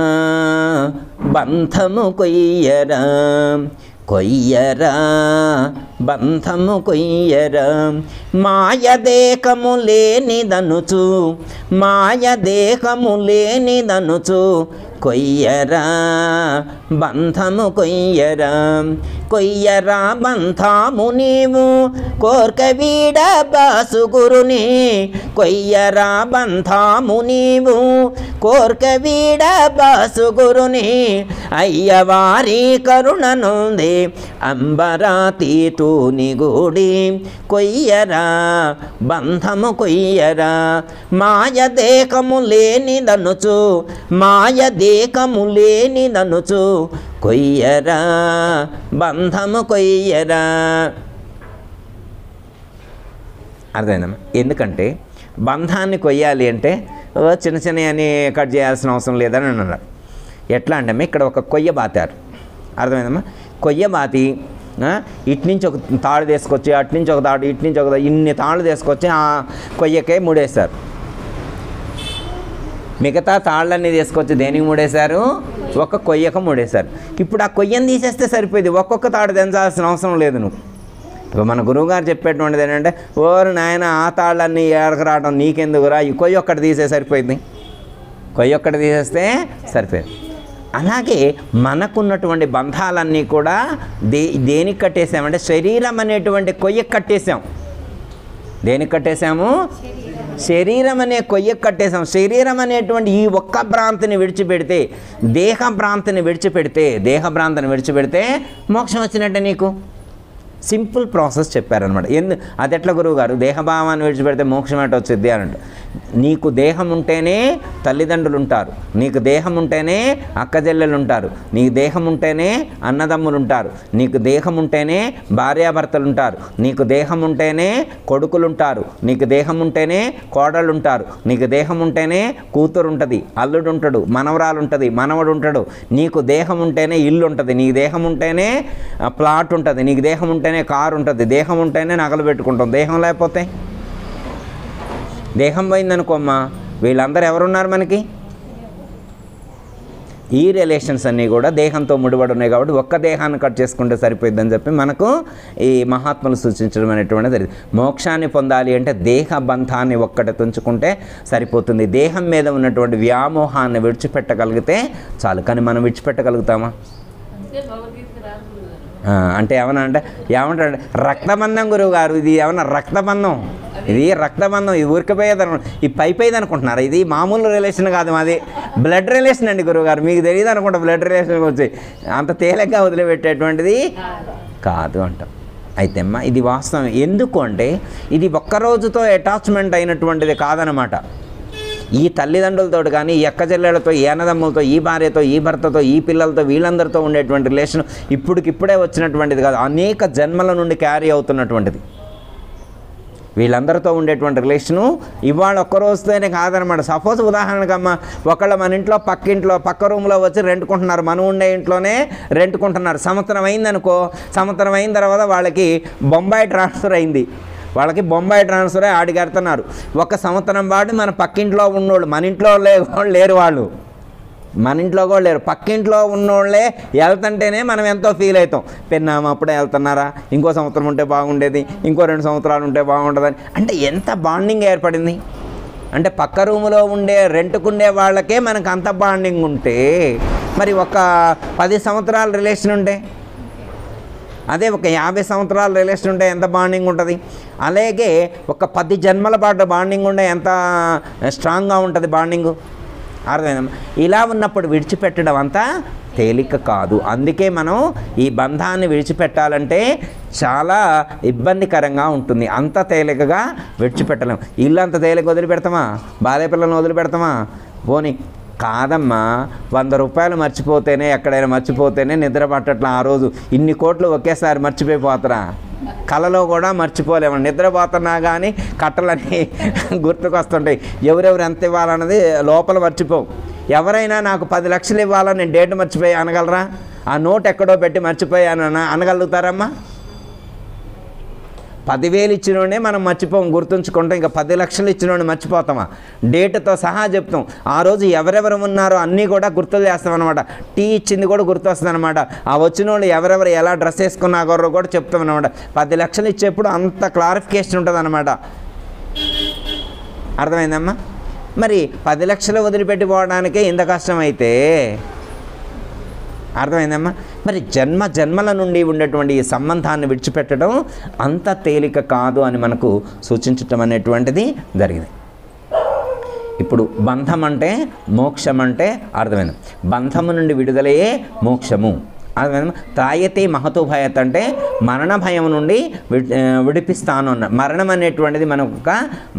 బంధము కొయ్యరా, కొయ్యరా బంధము కొయ్యరా, మాయదేకము లేనిదనుచు, మాయదేకము లేనిదనుచు, కొయ్యరా బంధము కొయ్యరా, కొయ్యరా బంధము నీవు కోర్క వీడ బాసుగురుని, కొయ్యరా బంధము నీవు కోర్క వీడ బాసుగురుని, అయ్యవారి కరుణనుంది అంబరాతీతూ నిగూడి, కొయ్యరా బంధము కొయ్యరా, మాయదేకము లేనిదనుచు, మాయదేకము లేనిదనుచు, కొయ్యరా బంధము కొయ్యరా. అర్థమైందమ్మా? ఎందుకంటే బంధాన్ని కొయ్యాలి అంటే చిన్న చిన్న అని కట్ చేయాల్సిన అవసరం లేదని అన్నారు. ఎట్లా అంటే ఇక్కడ ఒక కొయ్య బాతారు. అర్థమైందమ్మా? కొయ్య బాతి ఇటు నుంచి ఒక తాడు తీసుకొచ్చి, అటు నుంచి ఒక తాడు, ఇటు నుంచి ఒక తాడు, ఇన్ని తాళ్ళు తీసుకొచ్చి ఆ కొయ్యకే ముడేస్తారు. మిగతా తాళ్ళన్నీ తీసుకొచ్చి దేనికి ముడేశారు? ఒక కొయ్యకు ముడేశారు. ఇప్పుడు ఆ కొయ్యను తీసేస్తే సరిపోయింది, ఒక్కొక్క తాడు తెంచాల్సిన అవసరం లేదు నువ్వు. ఇప్పుడు మన గురువుగారు చెప్పేటువంటిది ఏంటంటే, ఓరు నాయన ఆ తాళ్ళన్నీ ఏడకు రావడం నీకెందుకురా, ఈ కొయ్య ఒక్కటి తీసే సరిపోయింది, కొయ్య ఒక్కటి తీసేస్తే సరిపోయింది. అలాగే మనకున్నటువంటి బంధాలన్నీ కూడా దేనికి కట్టేసామంటే శరీరం అనేటువంటి కొయ్యకు కట్టేసాం. దేనికి కట్టేసాము? శరీరం అనే కొయ్యకు కట్టేసాం. శరీరం అనేటువంటి ఈ ఒక్క భ్రాంతిని విడిచిపెడితే, దేహ భ్రాంతిని విడిచిపెడితే మోక్షం వచ్చినట్టే నీకు. సింపుల్ ప్రాసెస్ చెప్పారనమాట. అది ఎట్లా గురువుగారు దేహభావాన్ని విడిచిపెడితే మోక్షం ఎట్ట వచ్చింది అని అంటే, నీకు దేహం ఉంటేనే తల్లిదండ్రులు ఉంటారు, నీకు దేహం ఉంటేనే అక్కజెల్లెలు ఉంటారు, నీకు దేహం ఉంటేనే అన్నదమ్ములు ఉంటారు, నీకు దేహం ఉంటేనే భార్యాభర్తలు ఉంటారు, నీకు దేహం ఉంటేనే కొడుకులు ఉంటారు, నీకు దేహం ఉంటేనే కోడళ్ళు ఉంటారు, నీకు దేహం ఉంటేనే కూతురు ఉంటుంది, అల్లుడు ఉంటాడు, మనవరాలు ఉంటుంది, మనవడు ఉంటాడు, నీకు దేహం ఉంటేనే ఇల్లు ఉంటుంది, నీకు దేహం ఉంటేనే ప్లాట్ ఉంటుంది, నీకు దేహం ఉంటేనే కారు ఉంటుంది, దేహం ఉంటేనే నగలు పెట్టుకుంటాం. దేహం లేకపోతే, దేహం పోయిందనుకోమ్మా, వీళ్ళందరూ ఎవరున్నారు మనకి? ఈ రిలేషన్స్ అన్నీ కూడా దేహంతో ముడిపడి ఉన్నాయి. కాబట్టి ఒక్క దేహాన్ని కట్ చేసుకుంటే సరిపోయిద్దని చెప్పి మనకు ఈ మహాత్ములు సూచించడం అనేటువంటిది జరిగింది. మోక్షాన్ని పొందాలి అంటే దేహ బంధాన్ని ఒక్కటి తుంచుకుంటే సరిపోతుంది. దేహం మీద ఉన్నటువంటి వ్యామోహాన్ని విడిచిపెట్టగలిగితే చాలు. కానీ మనం విడిచిపెట్టగలుగుతామా? అంటే ఏమంటారు రక్తబంధం గురువు గారు, ఇది ఏమన్నా రక్తబంధం, ఇది రక్తబంధం, ఇది ఊరికిపోయేది ఈ పైపోయేది అనుకుంటున్నారు. ఇది మామూలు రిలేషన్ కాదు, మాది బ్లడ్ రిలేషన్ అండి గురువు గారు. మీకు తెలియదు అనుకుంటా బ్లడ్ రిలేషన్ వచ్చి అంత తేలిగ్గా వదిలిపెట్టేటువంటిది కాదు అంటాం. అయితే అమ్మా ఇది వాస్తవం. ఎందుకు అంటే ఇది ఒక్కరోజుతో అటాచ్మెంట్ అయినటువంటిది కాదనమాట. ఈ తల్లిదండ్రులతో కానీ, ఈ అక్కచెల్లెలతో, ఈ అన్నదమ్ములతో, ఈ భార్యతో, ఈ భర్తతో, ఈ పిల్లలతో, వీళ్ళందరితో ఉండేటువంటి రిలేషన్ ఇప్పుడే వచ్చినటువంటిది కాదు, అనేక జన్మల నుండి క్యారీ అవుతున్నటువంటిది. వీళ్ళందరితో ఉండేటువంటి రిలేషను ఇవాళ ఒక్కరోజుతోనే కాదనమాట. సపోజ్ ఉదాహరణకమ్మ ఒకళ్ళు మన ఇంట్లో పక్క రూమ్లో వచ్చి రెంట్కుంటున్నారు, మనం ఉండే ఇంట్లోనే రెంట్కుంటున్నారు. సంవత్సరం అయిందనుకో, సంవత్సరం అయిన తర్వాత వాళ్ళకి బొంబాయి ట్రాన్స్ఫర్ అయింది, వాళ్ళకి బొంబాయి ట్రాన్స్ఫర్ అయ్యి ఆడికి వెళ్తున్నారు. ఒక సంవత్సరం పాటు మన పక్కింట్లో ఉన్నోళ్ళు, మన ఇంట్లో లేరు, వాళ్ళు మన ఇంట్లో కూడా లేరు, పక్కింట్లో ఉన్నోళ్ళే వెళ్తుంటేనే మనం ఎంతో ఫీల్ అవుతాం. పెన్నామ అప్పుడే వెళ్తున్నారా, ఇంకో సంవత్సరం ఉంటే బాగుండేది, ఇంకో 2 సంవత్సరాలు ఉంటే బాగుంటుందని. అంటే ఎంత బాండింగ్ ఏర్పడింది అంటే పక్క రూములో రెంట్కుండే వాళ్ళకే మనకు అంత బాండింగ్ ఉంటే, మరి ఒక 10 సంవత్సరాల రిలేషన్ ఉంటే, అదే ఒక 50 సంవత్సరాల రిలేషన్ ఉంటే ఎంత బాండింగ్ ఉంటుంది. అలాగే ఒక 10 జన్మల పాటు బాండింగ్ ఉంటే ఎంత స్ట్రాంగ్గా ఉంటుంది బాండింగు. అర్థమైందమ్మా? ఇలా ఉన్నప్పుడు విడిచిపెట్టడం అంతా తేలిక కాదు. అందుకే మనం ఈ బంధాన్ని విడిచిపెట్టాలంటే చాలా ఇబ్బందికరంగా ఉంటుంది. అంత తేలికగా విడిచిపెట్టలేం. ఇల్లు అంత తేలిక వదిలిపెడతామా? భార్య పిల్లలను వదిలిపెడతామా? పోనీ కాదమ్మా, 100 రూపాయలు మర్చిపోతేనే, ఎక్కడైనా మర్చిపోతేనే నిద్ర పట్టట్లా. ఆ రోజు ఇన్ని కోట్లు ఒకేసారి మర్చిపోతారా? కళలో కూడా మర్చిపోలేము. నిద్రపోతున్నా కానీ కట్టలన్నీ గుర్తుకొస్తుంటాయి. ఎవరెవరు ఎంత ఇవ్వాలన్నది లోపల మర్చిపోవు. ఎవరైనా నాకు 10 లక్షలు ఇవ్వాలని నేను డేట్ మర్చిపోయి అనగలరా? ఆ నోట్ ఎక్కడో పెట్టి మర్చిపోయాను అనగలుగుతారమ్మా? 10,000 ఇచ్చినోడే మనం మర్చిపోం, గుర్తుంచుకుంటాం. ఇంకా 10 లక్షలు ఇచ్చినోడిని మర్చిపోతామా? డేట్తో సహా చెప్తాం. ఆ రోజు ఎవరెవరు ఉన్నారో అన్నీ కూడా గుర్తు చేస్తామన్నమాట. టీ ఇచ్చింది కూడా గుర్తు వస్తుంది అనమాట. ఆ వచ్చిన వాళ్ళు ఎవరెవరు ఎలా డ్రెస్ వేసుకున్నారో కూడా చెప్తాం అనమాట. 10 లక్షలు ఇచ్చేప్పుడు అంత క్లారిఫికేషన్ ఉంటుంది అనమాట. అర్థమైందమ్మా? మరి 10 లక్షలు వదిలిపెట్టిపోవడానికే ఇంత కష్టమైతే అర్థమైందమ్మా? మరి జన్మల నుండి ఉండేటువంటి ఈ సంబంధాన్ని విడిచిపెట్టడం అంత తేలిక కాదు అని మనకు సూచించటం అనేటువంటిది జరిగింది. ఇప్పుడు బంధం అంటే మోక్షం అంటే అర్థమైంది. బంధము నుండి విడుదలయే మోక్షము. అర్థమైంది. త్రాయతే మహతో భయత్ అంటే మరణ భయం నుండి విడిపిస్తాను అన్న. మరణం అనేటువంటిది మనకు ఒక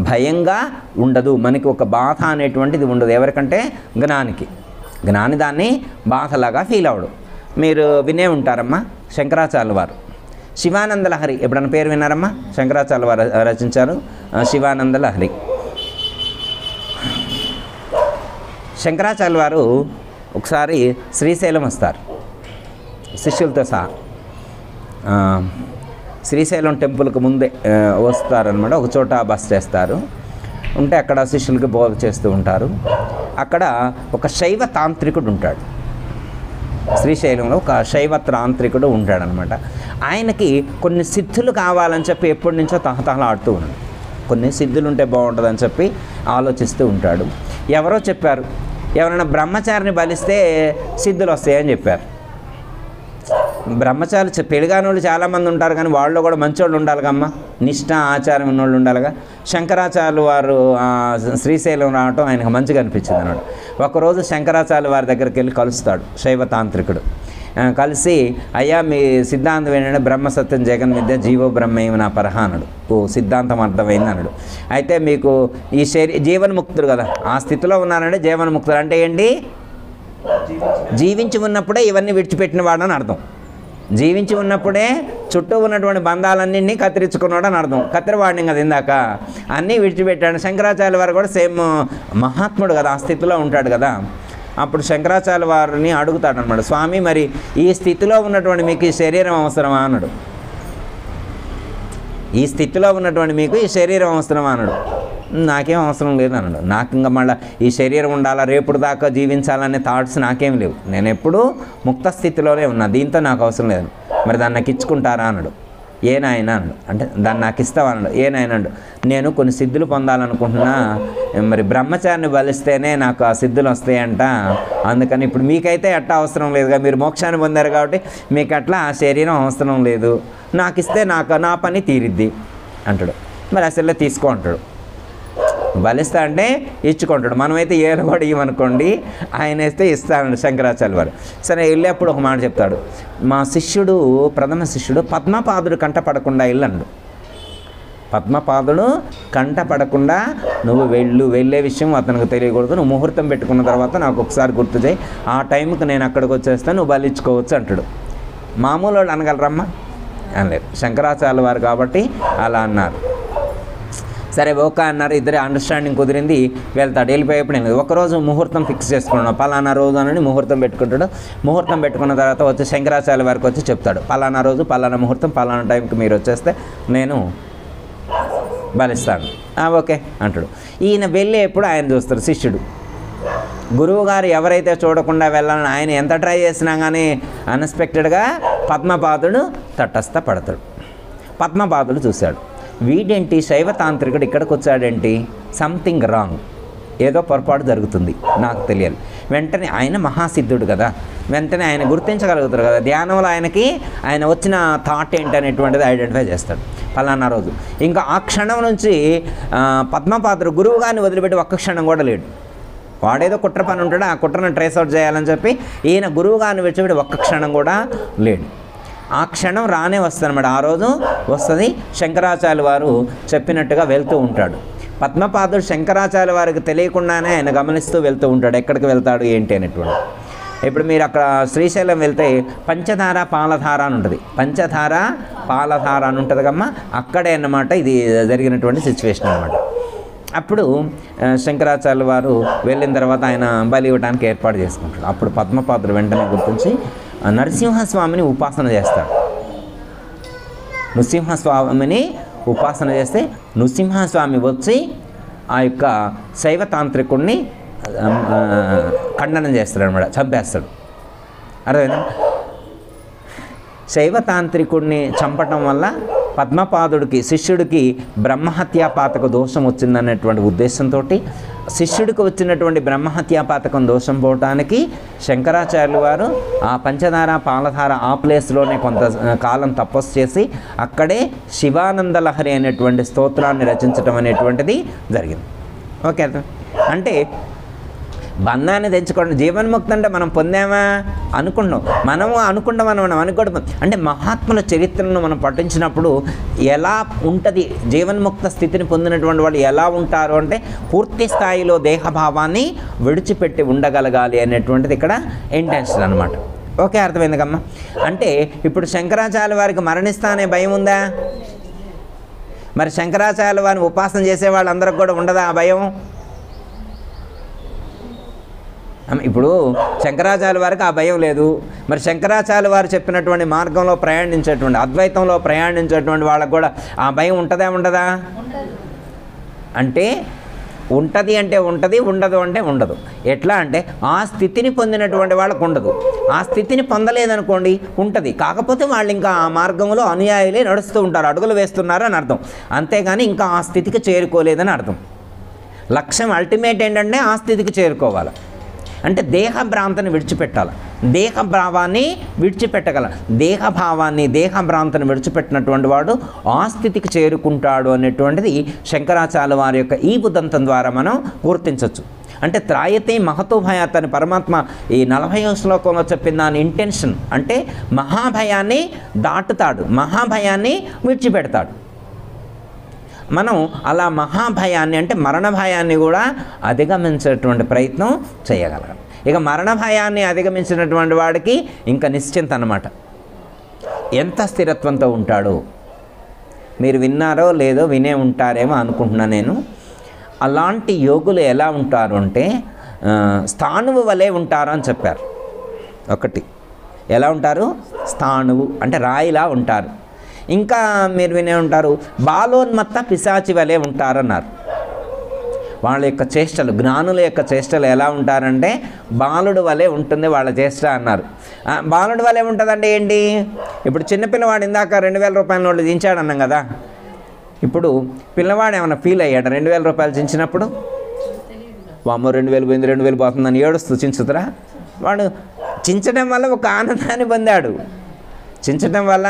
భయంగా ఉండదు, మనకి ఒక బాధ అనేటువంటిది ఉండదు. ఎవరికంటే జ్ఞానికి. జ్ఞాని దాన్ని బాధలాగా ఫీల్ అవడు. మీరు వినే ఉంటారమ్మా, శంకరాచార్యుల వారు శివానంద లహరి ఎప్పుడన్నా పేరు విన్నారమ్మా? శంకరాచార్యుల వారు రచించారు శివానంద లహరి. శంకరాచార్యుల వారు ఒకసారి శ్రీశైలం వస్తారు శిష్యులతో సహా. శ్రీశైలం టెంపుల్కి ముందే వస్తారనమాట. ఒక చోట బస్ చేస్తారు ఉంటే అక్కడ శిష్యులకి బోధ చేస్తూ ఉంటారు. అక్కడ ఒక శైవ తాంత్రికుడు ఉంటాడు. శ్రీశైలంలో ఒక శైవ తాంత్రికుడు ఉంటాడనమాట. ఆయనకి కొన్ని సిద్ధులు కావాలని చెప్పి ఎప్పటి నుంచో తహతహలాడుతూ ఉన్నాడు. కొన్ని సిద్ధులు ఉంటే బాగుంటుందని చెప్పి ఆలోచిస్తూ ఉంటాడు. ఎవరో చెప్పారు, ఎవరైనా బ్రహ్మచారిని బలిస్తే సిద్ధులు వస్తాయని చెప్పారు. బ్రహ్మచారి పెళ్ళిగాని వాళ్ళు చాలామంది ఉంటారు, కానీ వాళ్ళు కూడా మంచోళ్ళు ఉండాలి కమ్మా, నిష్ఠ ఆచారం ఉన్నోళ్ళు ఉండాలిగా. శంకరాచార్యులు వారు శ్రీశైలం రావటం ఆయనకు మంచిగా అనిపించింది అన్నాడు. ఒకరోజు శంకరాచార్యులు వారి దగ్గరికి వెళ్ళి కలుస్తాడు శైవ తాంత్రికుడు. కలిసి, అయ్యా మీ సిద్ధాంతం ఏంటంటే బ్రహ్మసత్యం జగన్ విద్య జీవో బ్రహ్మేమ నా పరహ అన్నాడు. ఓ సిద్ధాంతం అర్థమైంది అన్నాడు. అయితే మీకు ఈ జీవన్ముక్తుడు కదా, ఆ స్థితిలో ఉన్నారంటే జీవన్ముక్తుడు అంటే ఏంటి? జీవించి ఉన్నప్పుడే ఇవన్నీ విడిచిపెట్టిన వాడని అర్థం. జీవించి ఉన్నప్పుడే చుట్టూ ఉన్నటువంటి బంధాలన్నింటినీ కత్తిరించుకున్నాడు అని అర్థం. కత్తిరవాడిని కదా ఇందాక, అన్నీ విడిచిపెట్టాడు. శంకరాచార్యుల వారు కూడా సేమ్ మహాత్ముడు కదా, ఆ స్థితిలో ఉంటాడు కదా. అప్పుడు శంకరాచార్యుల వారిని అడుగుతాడనమాట, స్వామి మరి ఈ స్థితిలో ఉన్నటువంటి మీకు ఈ శరీరం అవసరమా అన్నాడు. ఈ స్థితిలో ఉన్నటువంటి మీకు ఈ శరీరం అవసరమా అన్నాడు. నాకేం అవసరం లేదు అన్నాడు. నాకు ఇంకా మళ్ళీ ఈ శరీరం ఉండాలా, రేపుడు దాకా జీవించాలనే థాట్స్ నాకేం లేవు, నేను ఎప్పుడూ ముక్త స్థితిలోనే ఉన్నా, దీంతో నాకు అవసరం లేదు. మరి దాన్ని నాకు ఇచ్చుకుంటారా అన్నాడు. ఏ నాయన అన్నాడు. అంటే దాన్ని నాకు ఇస్తావా అన్నాడు. ఏ నాయన అన్నాడు. నేను కొన్ని సిద్ధులు పొందాలనుకుంటున్నా, మరి బ్రహ్మచారిని బలిస్తేనే నాకు ఆ సిద్ధులు వస్తాయంట, అందుకని ఇప్పుడు మీకైతే అట్లా అవసరం లేదుగా, మీరు మోక్షాన్ని పొందారు కాబట్టి మీకు అట్లా ఆ శరీరం అవసరం లేదు, నాకు ఇస్తే నా పని తీరిద్ది అంటాడు. మరి అసలు తీసుకో అంటాడు. బలిస్తా అంటే ఇచ్చుకుంటాడు. మనమైతే ఏలు కూడా ఇవ్వనుకోండి, ఆయన వేస్తే ఇస్తానండి శంకరాచార్యుల వారు. సరే వెళ్ళేప్పుడు ఒక మాట చెప్తాడు, మా శిష్యుడు ప్రథమ శిష్యుడు పద్మపాదుడు కంట పడకుండా వెళ్ళండు. పద్మపాదుడు కంట పడకుండా నువ్వు వెళ్ళే విషయం అతనికి తెలియకూడదు, నువ్వు ముహూర్తం పెట్టుకున్న తర్వాత నాకు ఒకసారి గుర్తు చేయి, ఆ టైంకి నేను అక్కడికి వచ్చేస్తాను, నువ్వు బలిచ్చుకోవచ్చు అంటాడు. మామూలు వాళ్ళు అనగలరమ్మా? అనలేదు. శంకరాచార్యుల వారు కాబట్టి అలా అన్నారు. సరే ఓకే అన్నారు. ఇద్దరే అండర్స్టాండింగ్ కుదిరింది. వెళ్తాడు. వెళ్ళిపోయేప్పుడు నేను ఒకరోజు ముహూర్తం ఫిక్స్ చేసుకున్నాను, పలానా రోజు అని ముహూర్తం పెట్టుకుంటాడు. ముహూర్తం పెట్టుకున్న తర్వాత వచ్చి శంకరాచార్యుల వారికి వచ్చి చెప్తాడు, పలానా రోజు పలానా ముహూర్తం పలానా టైంకి మీరు వచ్చేస్తే నేను బలిస్తాను. ఓకే అంటాడు. ఈయన వెళ్ళేప్పుడు ఆయన చూస్తాడు శిష్యుడు. గురువుగారు ఎవరైతే చూడకుండా వెళ్ళాలని ఆయన ఎంత ట్రై చేసినా కానీ అన్ఎక్స్పెక్టెడ్గా పద్మపాదుడు తటస్థ పడతాడు. పద్మపాదుడు చూశాడు, వీడేంటి శైవ తాంత్రికుడు ఇక్కడికి వచ్చాడేంటి, సంథింగ్ రాంగ్, ఏదో పొరపాటు జరుగుతుంది, నాకు తెలియాలి. వెంటనే ఆయన మహాసిద్ధుడు కదా, వెంటనే ఆయన గుర్తించగలుగుతారు కదా, ధ్యానంలో ఆయన వచ్చిన థాట్ ఏంటనేటువంటిది ఐడెంటిఫై చేస్తాడు. ఫలానా రోజు ఇంకా ఆ క్షణం నుంచి పద్మపాదుడు గురువు గారిని వదిలిపెట్టి ఒక్క క్షణం కూడా లేడు. వాడేదో కుట్ర పని ఉంటాడు, ఆ కుట్రను ట్రేస్ అవుట్ చేయాలని చెప్పి ఈయన గురువు గారిని విడిచిపెట్టి ఒక్క క్షణం కూడా లేడు. ఆ క్షణం రానే వస్తుందన్నమాట. ఆ రోజు వస్తుంది. శంకరాచార్యుల వారు చెప్పినట్టుగా వెళ్తూ ఉంటాడు. పద్మపాదుడు శంకరాచార్యుల వారికి తెలియకుండానే ఆయన గమనిస్తూ వెళ్తూ ఉంటాడు, ఎక్కడికి వెళ్తాడు ఏంటి అనేటువంటి. ఇప్పుడు మీరు అక్కడ శ్రీశైలం వెళ్తే పంచదార పాలధార అని ఉంటుంది. పంచదార పాలధార అని ఉంటుంది కమ్మా, అక్కడే అన్నమాట ఇది జరిగినటువంటి సిచ్యువేషన్ అనమాట. అప్పుడు శంకరాచార్యుల వారు వెళ్ళిన తర్వాత ఆయన బలి ఇవ్వడానికి ఏర్పాటు చేసుకుంటాడు. అప్పుడు పద్మపాదుడు వెంటనే గుర్తించి నరసింహస్వామిని ఉపాసన చేస్తాడు. నృసింహస్వామిని ఉపాసన చేస్తే నృసింహస్వామి వచ్చి ఆ యొక్క శైవ తాంత్రికుడిని ఖండనం చేస్తాడు అనమాట, చంపేస్తాడు. అర్థమైందా? శైవ తాంత్రికుడిని చంపటం వల్ల పద్మపాదుడికి శిష్యుడికి బ్రహ్మహత్యాపాతక దోషం వచ్చిందనేటువంటి ఉద్దేశంతో శిష్యుడికి వచ్చినటువంటి బ్రహ్మహత్యాపాతకం దోషం పోవటానికి శంకరాచార్యులు వారు ఆ పంచదార పాలధార ఆ ప్లేస్లోనే కొంత కాలం తపస్సు చేసి అక్కడే శివానంద లహరి అనేటువంటి స్తోత్రాన్ని రచించడం అనేటువంటిది జరిగింది. ఓకే, అంటే బంధాన్ని తెంచుకోవడం. జీవన్ముక్తి అంటే మనం పొందామా అనుకుంటాం, మనం అనుకోవడం అంటే మహాత్ముల చరిత్రను మనం పఠించినప్పుడు ఎలా ఉంటుంది, జీవన్ముక్త స్థితిని పొందినటువంటి వాళ్ళు ఎలా ఉంటారు అంటే పూర్తి స్థాయిలో దేహభావాన్ని విడిచిపెట్టి ఉండగలగాలి అనేటువంటిది ఇక్కడ ఇంటెన్షన్ అనమాట. ఓకే, అర్థమైంది కమ్మా? అంటే ఇప్పుడు శంకరాచార్య వారికి మరణిస్తానే భయం ఉందా? మరి శంకరాచార్య వారిని ఉపాసన చేసే వాళ్ళందరికి కూడా ఉండదా ఆ భయం? ఇప్పుడు శంకరాచార్య వారికి ఆ భయం లేదు. మరి శంకరాచార్య వారు చెప్పినటువంటి మార్గంలో ప్రయాణించేటువంటి అద్వైతంలో ప్రయాణించేటువంటి వాళ్ళకు కూడా ఆ భయం ఉంటుందా ఉండదా? అంటే ఉంటుంది అంటే ఉంటుంది, ఉండదు అంటే ఉండదు. ఎట్లా అంటే ఆ స్థితిని పొందినటువంటి వాళ్ళకు ఉండదు, ఆ స్థితిని పొందలేదనుకోండి ఉంటుంది. కాకపోతే వాళ్ళు ఇంకా ఆ మార్గంలో అనుయాయులే నడుస్తూ ఉంటారు, అడుగులు వేస్తున్నారు అని అర్థం. అంతేగాని ఇంకా ఆ స్థితికి చేరుకోలేదని అర్థం. లక్ష్యం అల్టిమేట్ ఏంటంటే ఆ స్థితికి చేరుకోవాలి. అంటే దేహభ్రాంతిని విడిచిపెట్టాలి, దేహభావాన్ని విడిచిపెట్టగల, దేహభ్రాంతిని విడిచిపెట్టినటువంటి వాడు ఆ స్థితికి చేరుకుంటాడు అనేటువంటిది శంకరాచార్య వారి యొక్క ఈ ఉదంతం ద్వారా మనం గుర్తించవచ్చు. అంటే త్రాయతే మహతో భయాత్ అని పరమాత్మ ఈ 40వ శ్లోకంలో చెప్పిన దాని ఇంటెన్షన్ అంటే మహాభయాన్ని దాటుతాడు, మహాభయాన్ని విడిచిపెడతాడు. మనం అలా మహాభయాన్ని అంటే మరణ భయాన్ని కూడా అధిగమించేటువంటి ప్రయత్నం చేయగలం. ఇక మరణ భయాన్ని అధిగమించినటువంటి వాడికి ఇంకా నిశ్చింత అన్నమాట. ఎంత స్థిరత్వంతో ఉంటాడు మీరు విన్నారో లేదో, వినే ఉంటారేమో అనుకుంటున్నాను నేను. అలాంటి యోగులు ఎలా ఉంటారు అంటే స్థాణువు వలె ఉంటారు అని చెప్పారు. ఒకటి ఎలా ఉంటారు? స్థాణువు అంటే రాయిలా ఉంటారు. ఇంకా మీరు వినే ఉంటారు బాలోన్మత్త పిశాచి వలె ఉంటారన్నారు. వాళ్ళ యొక్క చేష్టలు, జ్ఞానుల యొక్క చేష్టలు ఎలా ఉంటారంటే బాలుడు వలె ఉంటుంది వాళ్ళ చేష్ట అన్నారు. బాలుడు వలె ఉంటుందంటే ఏంటి? ఇప్పుడు చిన్నపిల్లవాడు ఇందాక 2000 రూపాయల నోట్లు దించాడు అన్నాం కదా. ఇప్పుడు పిల్లవాడు ఏమైనా ఫీల్ అయ్యాడు 2000 రూపాయలు చించినప్పుడు? వామ్మో 2000 పోయింది, 2000 పోతుందని ఏడుస్తూ చించుతురా? వాడు చించడం వల్ల ఒక ఆనందాన్ని పొందాడు, చించడం వల్ల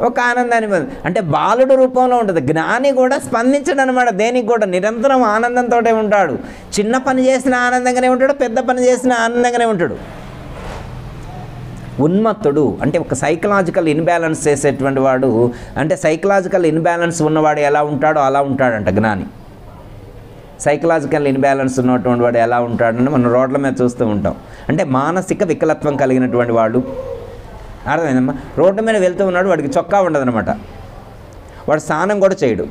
ఒక ఆనందాన్ని పొంది. అంటే బాలుడు రూపంలో ఉంటుంది. జ్ఞాని కూడా స్పందించడం అనమాట, దేనికి కూడా నిరంతరం ఆనందంతో ఉంటాడు. చిన్న పని చేసిన ఆనందంగానే ఉంటాడు, పెద్ద పని చేసిన ఆనందంగానే ఉంటాడు. ఉన్మత్తుడు అంటే ఒక సైకలాజికల్ ఇన్బ్యాలెన్స్ చేసేటువంటి వాడు, అంటే సైకలాజికల్ ఇన్బ్యాలెన్స్ ఉన్నవాడు ఎలా ఉంటాడో అలా ఉంటాడంట జ్ఞాని. సైకలాజికల్ ఇన్బ్యాలెన్స్ ఉన్నటువంటి వాడు ఎలా ఉంటాడంటే మనం రోడ్ల మీద చూస్తూ ఉంటాం. అంటే మానసిక వికలత్వం కలిగినటువంటి వాడు. అర్థమైందమ్మా? రోడ్డు మీద వెళ్తూ ఉన్నాడు, వాడికి చొక్కా ఉండదనమాట, వాడు స్నానం కూడా చేయడు,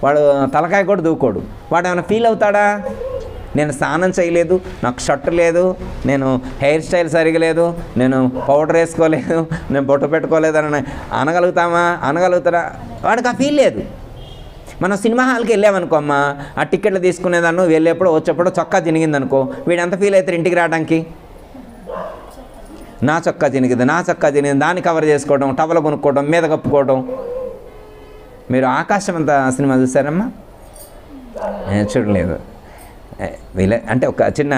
వాడు తలకాయ కూడా దూకోడు. వాడు ఏమైనా ఫీల్ అవుతాడా? నేను స్నానం చేయలేదు, నాకు షర్ట్ లేదు, నేను హెయిర్ స్టైల్ సరిగా లేదు, నేను పౌడర్ వేసుకోలేదు, నేను బొట్టు పెట్టుకోలేదు అని అనగలుగుతారా? వాడికి ఆ ఫీల్ లేదు. మనం సినిమా హాల్కి వెళ్ళామనుకో అమ్మ, ఆ టికెట్లు తీసుకునేదాన్ని వెళ్ళేప్పుడు వచ్చేప్పుడు చొక్కా చినిగిందనుకో, వీడు ఎంత ఫీల్ అవుతారు ఇంటికి రావడానికి? నా చొక్కా చినిగింది, నా చొక్కా చినిగింది, దాన్ని కవర్ చేసుకోవడం, టవల్ కొనుక్కోవడం, మీద కప్పుకోవడం. మీరు ఆకాశం అంత సినిమా చూసారమ్మా? చూడలేదు. అంటే ఒక చిన్న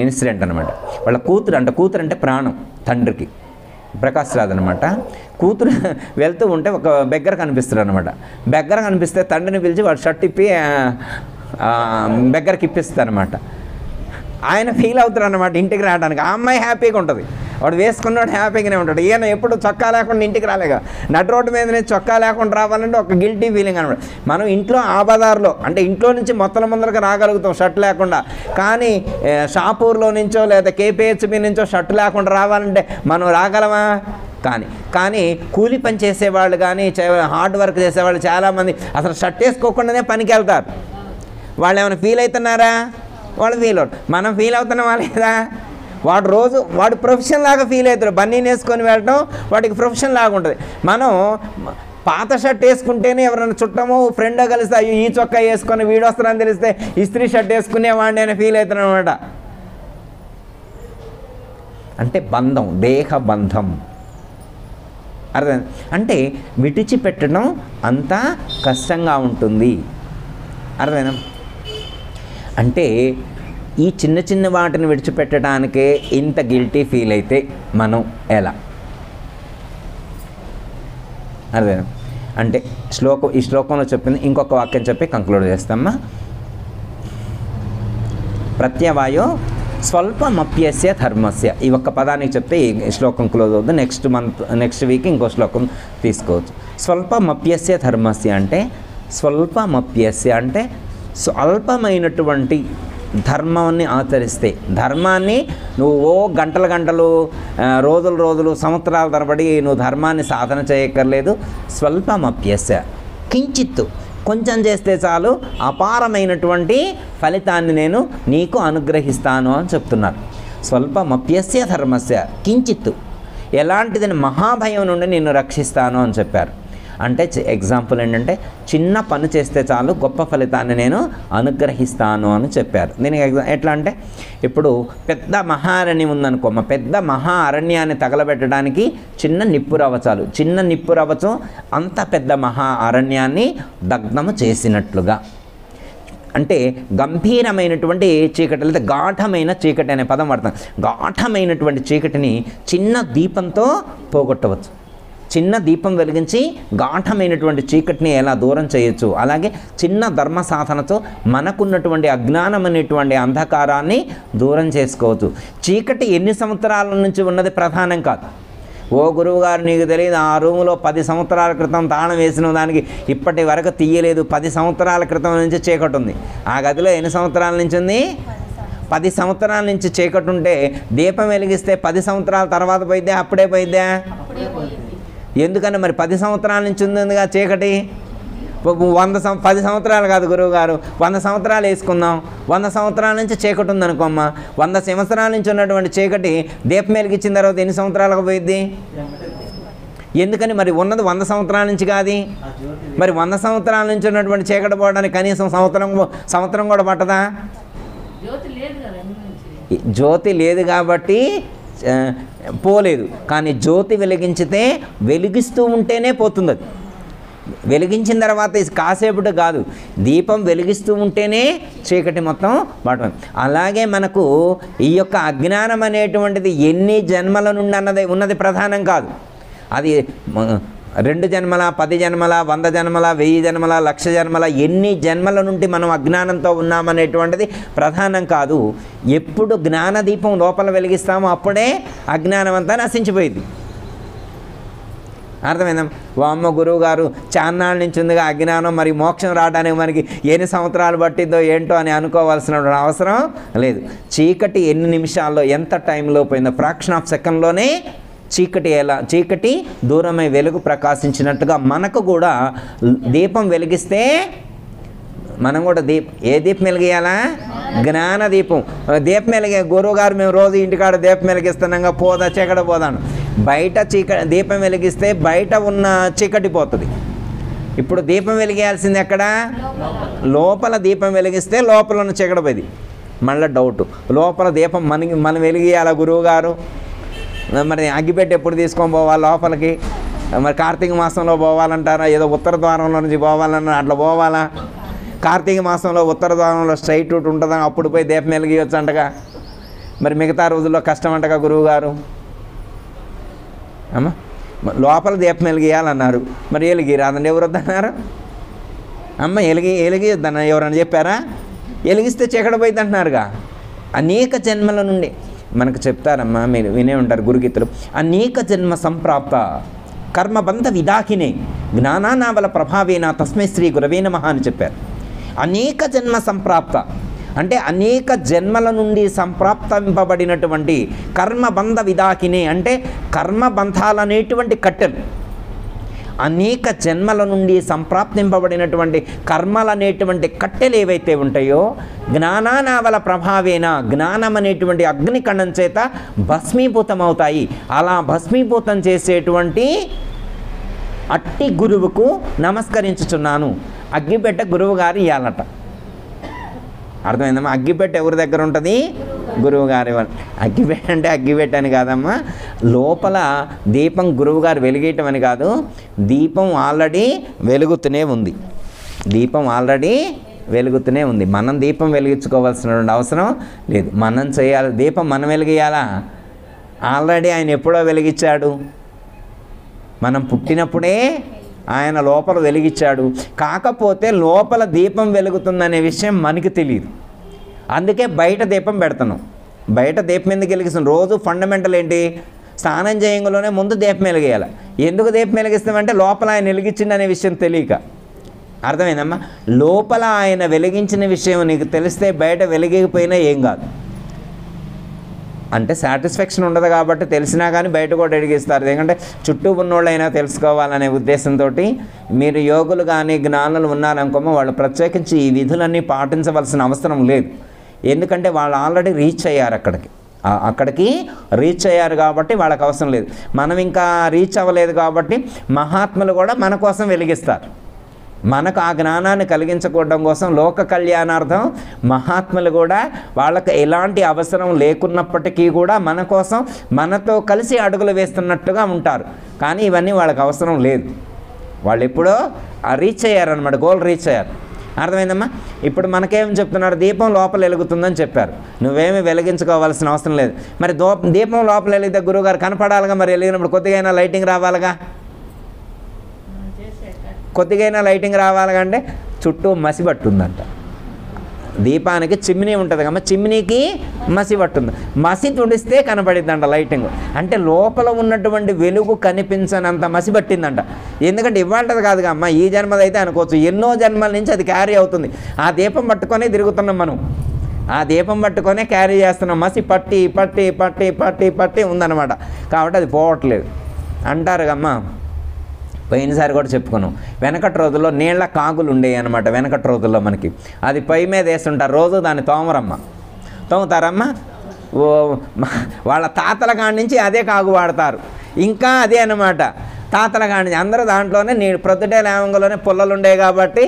ఇన్సిడెంట్ అనమాట. వాళ్ళ కూతురు అంటే ప్రాణం తండ్రికి, ప్రకాష్ రాజ్ అనమాట. కూతురు వెళ్తూ ఉంటే ఒక బెగ్గర కనిపిస్తాడు అనమాట. బెగ్గర కనిపిస్తే తండ్రిని పిలిచి వాడు షర్ట్ ఇప్పి బెగ్గరకి ఇప్పిస్తాడు అనమాట. ఆయన ఫీల్ అవుతాడు అనమాట ఇంటికి రావడానికి. ఆ అమ్మాయి హ్యాపీగా ఉంటుంది, వాడు వేసుకున్నాడు హ్యాపీగానే ఉంటాడు. ఈయన ఎప్పుడు చొక్కా లేకుండా ఇంటికి రాలేగా, నడు రోడ్డు మీదనే చొక్కా లేకుండా రావాలంటే ఒక గిల్టీ ఫీలింగ్ అనమాట. మనం ఇంట్లో ఆ బజార్లో అంటే ఇంట్లో నుంచి మొత్తం ముందరగా రాగలుగుతాం షర్ట్ లేకుండా, కానీ షాపూర్లో నుంచో లేదా కేపీహెచ్బి నుంచో షర్ట్ లేకుండా రావాలంటే మనం రాగలమా? కానీ కూలి పని చేసేవాళ్ళు కానీ హార్డ్ వర్క్ చేసేవాళ్ళు చాలామంది అసలు షర్ట్ వేసుకోకుండానే పనికి వెళ్తారు. వాళ్ళు ఏమైనా ఫీల్ అవుతున్నారా? వాళ్ళు ఫీల్ అవుతారు. మనం ఫీల్ అవుతున్నామా లేదా? వాడు ప్రొఫెషన్ లాగా ఫీల్ అవుతాడు. బన్నీని వేసుకొని వెళ్ళడం వాడికి ప్రొఫెషన్ లాగా ఉంటుంది. మనం పాత షర్ట్ వేసుకుంటేనే ఎవరైనా చుట్టమో ఫ్రెండ్ కలిస్తే అయ్యో ఈ చొక్కా వేసుకొని వీడు వస్తారని తెలిస్తే ఇస్త్రీ షర్ట్ వేసుకునేవాడిని అని ఫీల్ అవుతున్నాను అనమాట. అంటే బంధం, దేహ బంధం అర్థం. అంటే విడిచిపెట్టడం అంత కష్టంగా ఉంటుంది. అర్థమైనా? అంటే ఈ చిన్న చిన్న వాటిని విడిచిపెట్టడానికే ఇంత గిల్టీ ఫీల్ అయితే మనం ఎలా? అర్థమైనా? అంటే ఈ శ్లోకంలో చెప్పింది ఇంకొక వాక్యం చెప్పి కంక్లూడ్ చేస్తామా. ప్రత్యవాయో స్వల్పమప్యస్య ధర్మస్య, ఈ ఒక్క పదానికి చెప్తే ఈ శ్లోకం క్లోజ్ అవుతుంది. నెక్స్ట్ వీక్ ఇంకో శ్లోకం తీసుకోవచ్చు. స్వల్పమప్యస్య ధర్మస్య అంటే, స్వల్పమప్యస్య అంటే స్వల్పమైనటువంటి ధర్మాన్ని ఆచరిస్తే, ధర్మాన్ని నువ్వు గంటలు రోజులు సంవత్సరాల తరబడి నువ్వు ధర్మాన్ని సాధన చేయక్కర్లేదు. స్వల్పమప్యస్య, కించిత్తు కొంచెం చేస్తే చాలు అపారమైనటువంటి ఫలితాన్ని నేను నీకు అనుగ్రహిస్తాను అని చెప్తున్నారు. స్వల్పమప్యస్య ధర్మస్య కించిత్తు, ఎలాంటిదని మహాభయం నుండి నిన్ను రక్షిస్తాను అని చెప్పారు. అంటే ఎగ్జాంపుల్ ఏంటంటే చిన్న పని చేస్తే చాలు గొప్ప ఫలితాన్ని నేను అనుగ్రహిస్తాను అని చెప్పారు. దీనికి ఎట్లా అంటే ఇప్పుడు పెద్ద మహారణ్యం ఉందనుకో, పెద్ద మహా అరణ్యాన్ని తగలబెట్టడానికి చిన్న నిప్పు చాలు. చిన్న నిప్పు రవ్వచం అంత పెద్ద మహా అరణ్యాన్ని దగ్ధము చేసినట్లుగా. అంటే గంభీరమైనటువంటి చీకటి లేదా గాఢమైన చీకటి అనే పదం వాడతాం. గాఢమైనటువంటి చీకటిని చిన్న దీపంతో పోగొట్టవచ్చు. చిన్న దీపం వెలిగించి గాఢమైనటువంటి చీకటిని ఎలా దూరం చేయొచ్చు, అలాగే చిన్న ధర్మ సాధనతో మనకున్నటువంటి అజ్ఞానం అనేటువంటి అంధకారాన్ని దూరం చేసుకోవచ్చు. చీకటి ఎన్ని సంవత్సరాల నుంచి ఉన్నది ప్రధానం కాదు. ఓ గురువుగారు నీకు తెలియదు, ఆ రూములో 10 సంవత్సరాల క్రితం తాళం వేసిన దానికి ఇప్పటి వరకు తీయలేదు. 10 సంవత్సరాల క్రితం నుంచి చీకటి ఉంది. ఆ గదిలో ఎన్ని సంవత్సరాల నుంచి ఉంది? 10 సంవత్సరాల నుంచి చీకటి ఉంటే దీపం వెలిగిస్తే 10 సంవత్సరాల తర్వాత పోయిద్దా? అప్పుడే పోయిద్దా? ఎందుకని మరి 10 సంవత్సరాల నుంచి ఉందిగా చీకటి. 10 సంవత్సరాలు కాదు గురువుగారు, 100 సంవత్సరాలు వేసుకుందాం. 100 సంవత్సరాల నుంచి చీకటి ఉందనుకోమ్మా. 100 సంవత్సరాల నుంచి ఉన్నటువంటి చీకటి దీపం వెలిగించిన తర్వాత ఎన్ని సంవత్సరాలకు పోయిద్ది? ఎందుకని మరి ఉన్నది 100 సంవత్సరాల నుంచి కాదు. మరి 100 సంవత్సరాల నుంచి ఉన్నటువంటి చీకటి పోవడానికి కనీసం సంవత్సరం కూడా పట్టదా? జ్యోతి లేదు కాబట్టి పోలేదు. కానీ జ్యోతి వెలిగించితే వెలిగిస్తూ ఉంటేనే పోతుంది. అది వెలిగించిన తర్వాత కాసేపుడు కాదు, దీపం వెలిగిస్తూ ఉంటేనే చీకటి మొత్తం పడుతుంది. అలాగే మనకు ఈ యొక్క అజ్ఞానం అనేటువంటిది ఎన్ని జన్మల నుండి ఉన్నది ప్రధానం కాదు. అది 2 జన్మల, 10 జన్మల, 100 జన్మల, 1000 జన్మల, 1,00,000 జన్మల, ఎన్ని జన్మల నుండి మనం అజ్ఞానంతో ఉన్నామనేటువంటిది ప్రధానం కాదు. ఎప్పుడు జ్ఞానదీపం లోపల వెలిగిస్తామో అప్పుడే అజ్ఞానం అంతా నశించిపోయింది. అర్థమైందా? అమ్మ గురువు గారు చాన్నాళ్ళ నుంచి ఉందిగా అజ్ఞానం, మరి మోక్షం రావడానికి మనకి ఎన్ని సంవత్సరాలు పట్టిందో ఏంటో అని అనుకోవాల్సిన అవసరం లేదు. చీకటి ఎన్ని నిమిషాల్లో, ఎంత టైంలో పోయిందో, ఫ్రాక్షన్ ఆఫ్ సెకండ్లోనే చీకటి దూరమై వెలుగు ప్రకాశించినట్టుగా మనకు కూడా దీపం వెలిగిస్తే మనం కూడా ఏ దీపం వెలిగియాలా? జ్ఞాన దీపం. దీపం వెలిగే గురువుగారు మేము రోజు ఇంటికాడ దీపం వెలిగిస్తున్నాగా, పోదా చీకటి పోదాను. బయట దీపం వెలిగిస్తే బయట ఉన్న చీకటి పోతుంది. ఇప్పుడు దీపం వెలిగేయాల్సింది ఎక్కడ? లోపల దీపం వెలిగిస్తే లోపల ఉన్న చీకటి పోయింది. మళ్ళీ డౌట్, లోపల దీపం మనం వెలిగియాలా గురువుగారు? మరి అగ్గిపెట్టి ఎప్పుడు తీసుకొని పోవాలి లోపలికి? మరి కార్తీక మాసంలో పోవాలంటారా? ఏదో ఉత్తర ద్వారంలో నుంచి పోవాలన్నా అట్లా పోవాలా? కార్తీక మాసంలో ఉత్తర ద్వారంలో స్ట్రైట్ రూట్ ఉంటుందని అప్పుడు పోయి దీపం వెలిగియొచ్చు అంటగా. మరి మిగతా రోజుల్లో కష్టం అంటగా గురువుగారు. అమ్మ లోపల దీపం వెలిగియాలన్నారు, మరి వెలిగిరాదండి. ఎవరు వద్దన్నారు? అమ్మ వెలిగియొద్దన్న ఎవరన్నా చెప్పారా? వెలిగిస్తే చీకటి పోయింది అంటున్నారుగా. అనేక జన్మల నుండి మనకు చెప్తారమ్మా, మీరు వినే ఉంటారు గురుగీతలు. అనేక జన్మ సంప్రాప్త కర్మబంధ విదాకినే జ్ఞానానావల ప్రభావేన తస్మై శ్రీ గురవే నమః అని చెప్పారు. అనేక జన్మ సంప్రాప్త అంటే అనేక జన్మల నుండి సంప్రాప్తింపబడినటువంటి కర్మబంధ విదాకినే అంటే కర్మబంధాలనేటువంటి కట్టెలు. అనేక జన్మల నుండి సంప్రాప్తింపబడినటువంటి కర్మలనేటువంటి కట్టెలు ఏవైతే ఉంటాయో జ్ఞానానావల ప్రభావేన జ్ఞానం అనేటువంటి అగ్నికణం చేత భస్మీభూతం అవుతాయి. అలా భస్మీభూతం చేసేటువంటి అట్టి గురువుకు నమస్కరించుచున్నాను. అగ్గిపెట్టె గురువు గారు ఇవ్వాలట. అర్థమైందమ్మా? అగ్గిపెట్టె ఎవరి దగ్గర ఉంటుంది? గురువు గారి. అగ్గిపెట్టె అంటే అగ్గిపెట్టె అని కాదమ్మా, లోపల దీపం గురువు గారు వెలిగేయటం అని కాదు. దీపం ఆల్రెడీ వెలుగుతూనే ఉంది. దీపం ఆల్రెడీ వెలుగుతూనే ఉంది. మనం దీపం వెలిగించుకోవాల్సిన అవసరం లేదు. మనం చేయాలి. దీపం మనం వెలిగియాలా? ఆల్రెడీ ఆయన ఎప్పుడో వెలిగించాడు. మనం పుట్టినప్పుడే ఆయన లోపల వెలిగించాడు. కాకపోతే లోపల దీపం వెలుగుతుందనే విషయం మనకి తెలియదు. అందుకే బయట దీపం పెడుతున్నాం. బయట దీపం ఎందుకు వెలిగిస్తున్నాం? రోజు ఫండమెంటల్ ఏంటి? స్నానం చేయంలోనే ముందు దీపం వెలిగేయాలి. ఎందుకు దీపం వెలిగిస్తామంటే లోపల ఆయన వెలిగించిందనే విషయం తెలియక. అర్థమైందమ్మా? లోపల ఆయన వెలిగించిన విషయం నీకు తెలిస్తే బయట వెలిగిపోయినా ఏం కాదు. అంటే సాటిస్ఫాక్షన్ ఉండదు కాబట్టి తెలిసినా కానీ బయట కూడా వెలిగిస్తారు. ఎందుకంటే చుట్టూ ఉన్నోళ్ళైనా తెలుసుకోవాలనే ఉద్దేశంతో మీరు యోగులు కానీ జ్ఞానులు ఉన్నారనుకోమో వాళ్ళు ప్రత్యేకించి ఈ విధులన్నీ పాటించవలసిన అవసరం లేదు. ఎందుకంటే వాళ్ళు ఆల్రెడీ రీచ్ అయ్యారు. అక్కడికి రీచ్ అయ్యారు కాబట్టి వాళ్ళకి అవసరం లేదు. మనం ఇంకా రీచ్ అవ్వలేదు కాబట్టి మహాత్ములు కూడా మన కోసం వెలిగిస్తారు. మనకు ఆ జ్ఞానాన్ని కలిగించుకోవడం కోసం లోక కళ్యాణార్థం మహాత్ములు కూడా వాళ్ళకి ఎలాంటి అవసరం లేకున్నప్పటికీ కూడా మన కోసం మనతో కలిసి అడుగులు వేస్తున్నట్టుగా ఉంటారు. కానీ ఇవన్నీ వాళ్ళకి అవసరం లేదు. వాళ్ళు ఎప్పుడో రీచ్ అయ్యారనమాట, గోల్ రీచ్ అయ్యారు. అర్థమైందమ్మా? ఇప్పుడు మనకేం చెప్తున్నారు? దీపం లోపల వెలుగుతుందని చెప్పారు. నువ్వేమీ వెలిగించుకోవాల్సిన అవసరం లేదు. మరి దీపం లోపల వెలిగితే గురువుగారు కనపడాలిగా. మరి వెలిగినప్పుడు కొద్దిగైనా లైటింగ్ రావాలిగా. కొద్దిగైనా లైటింగ్ రావాలంటే చుట్టూ మసి పట్టుందంట. దీపానికి చిమ్నీ ఉంటుంది కమ్మా, చిమ్నీకి మసి పట్టుంది. మసి తుడిస్తే కనపడిద్దంట లైటింగ్. అంటే లోపల ఉన్నటువంటి వెలుగు కనిపించనంత మసి పట్టిందంట. ఎందుకంటే ఇవ్వాల్టది కాదుగా అమ్మ, ఈ జన్మదైతే అనుకోవచ్చు. ఎన్నో జన్మల నుంచి అది క్యారీ అవుతుంది. ఆ దీపం పట్టుకొనే తిరుగుతున్నాం మనం. ఆ దీపం పట్టుకొనే క్యారీ చేస్తున్నాం. మసి పట్టి పట్టి పట్టి పట్టి పట్టి ఉందన్నమాట. కాబట్టి అది పోవట్లేదు అంటారు అమ్మ. పోయినసారి కూడా చెప్పుకున్నాం. వెనకటి రోజుల్లో నీళ్ల కాగులు ఉండేవి అనమాట. వెనకటి రోజుల్లో మనకి అది పొయ్యి మీద వేస్తుంటారు. రోజు దాన్ని తోముతారమ్మ. వాళ్ళ తాతల కాడి నుంచి అదే కాగు వాడతారు. ఇంకా అదే అనమాట తాతల కాడి నుంచి. అందరూ దాంట్లోనే ప్రొద్దుటే లేవంగలోనే పుల్లలు ఉండేవి కాబట్టి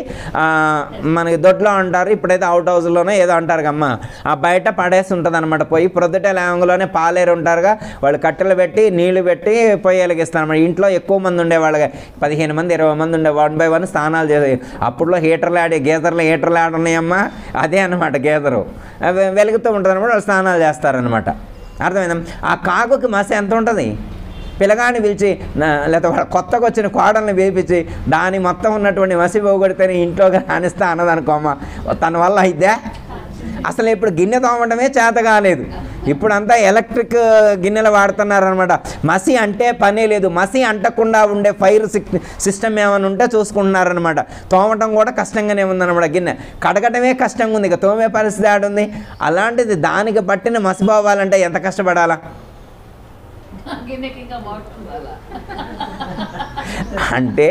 మనకి దొడ్లో అంటారు. ఇప్పుడైతే అవుట్ హౌస్లోనే ఏదో అంటారు కమ్మ. ఆ బయట పడేసి ఉంటుంది అనమాట. పొయ్యి ప్రొద్దుటే లేవంగలోనే పాలేరు ఉంటారుగా, వాళ్ళు కట్టెలు పెట్టి నీళ్లు పెట్టి పొయ్యి వెలిగిస్తారు అనమాట. ఇంట్లో ఎక్కువ మంది ఉండేవాళ్ళగా 15 మంది 20 మంది ఉండే 1 by 1 స్నానాలు చేసే. అప్పుడులో హీటర్లు హీటర్లు ఆడున్నాయమ్మా. అదే అనమాట గీజరు వెలుగుతూ ఉంటుంది అనమాట. వాళ్ళు స్నానాలు చేస్తారనమాట. అర్థమైందా? ఆ కాగుకి మసి ఎంత ఉంటుంది? పిల్లగాని పిలిచి లేకపోతే కొత్తగా వచ్చిన కోడల్ని వేపించి దాని మొత్తం ఉన్నటువంటి మసి పోగొడితేనే ఇంట్లో రానిస్తా అన్నదనుకోమ్మా. తన వల్ల అయితే అసలు ఇప్పుడు గిన్నె తోమడమే చేత కాలేదు. ఇప్పుడంతా ఎలక్ట్రిక్ గిన్నెలు వాడుతున్నారనమాట. మసి అంటే పనే లేదు. మసి అంటకుండా ఉండే ఫైర్ సిస్టమ్ ఏమైనా ఉంటే చూసుకుంటున్నారనమాట. తోమటం కూడా కష్టంగానే ఉందన్నమాట. గిన్నె కడగటమే కష్టంగా ఉంది, ఇక తోమే పరిస్థితి ఆడుంది. అలాంటిది దానికి పట్టిన మసి పోవాలంటే ఎంత కష్టపడాలా? అంటే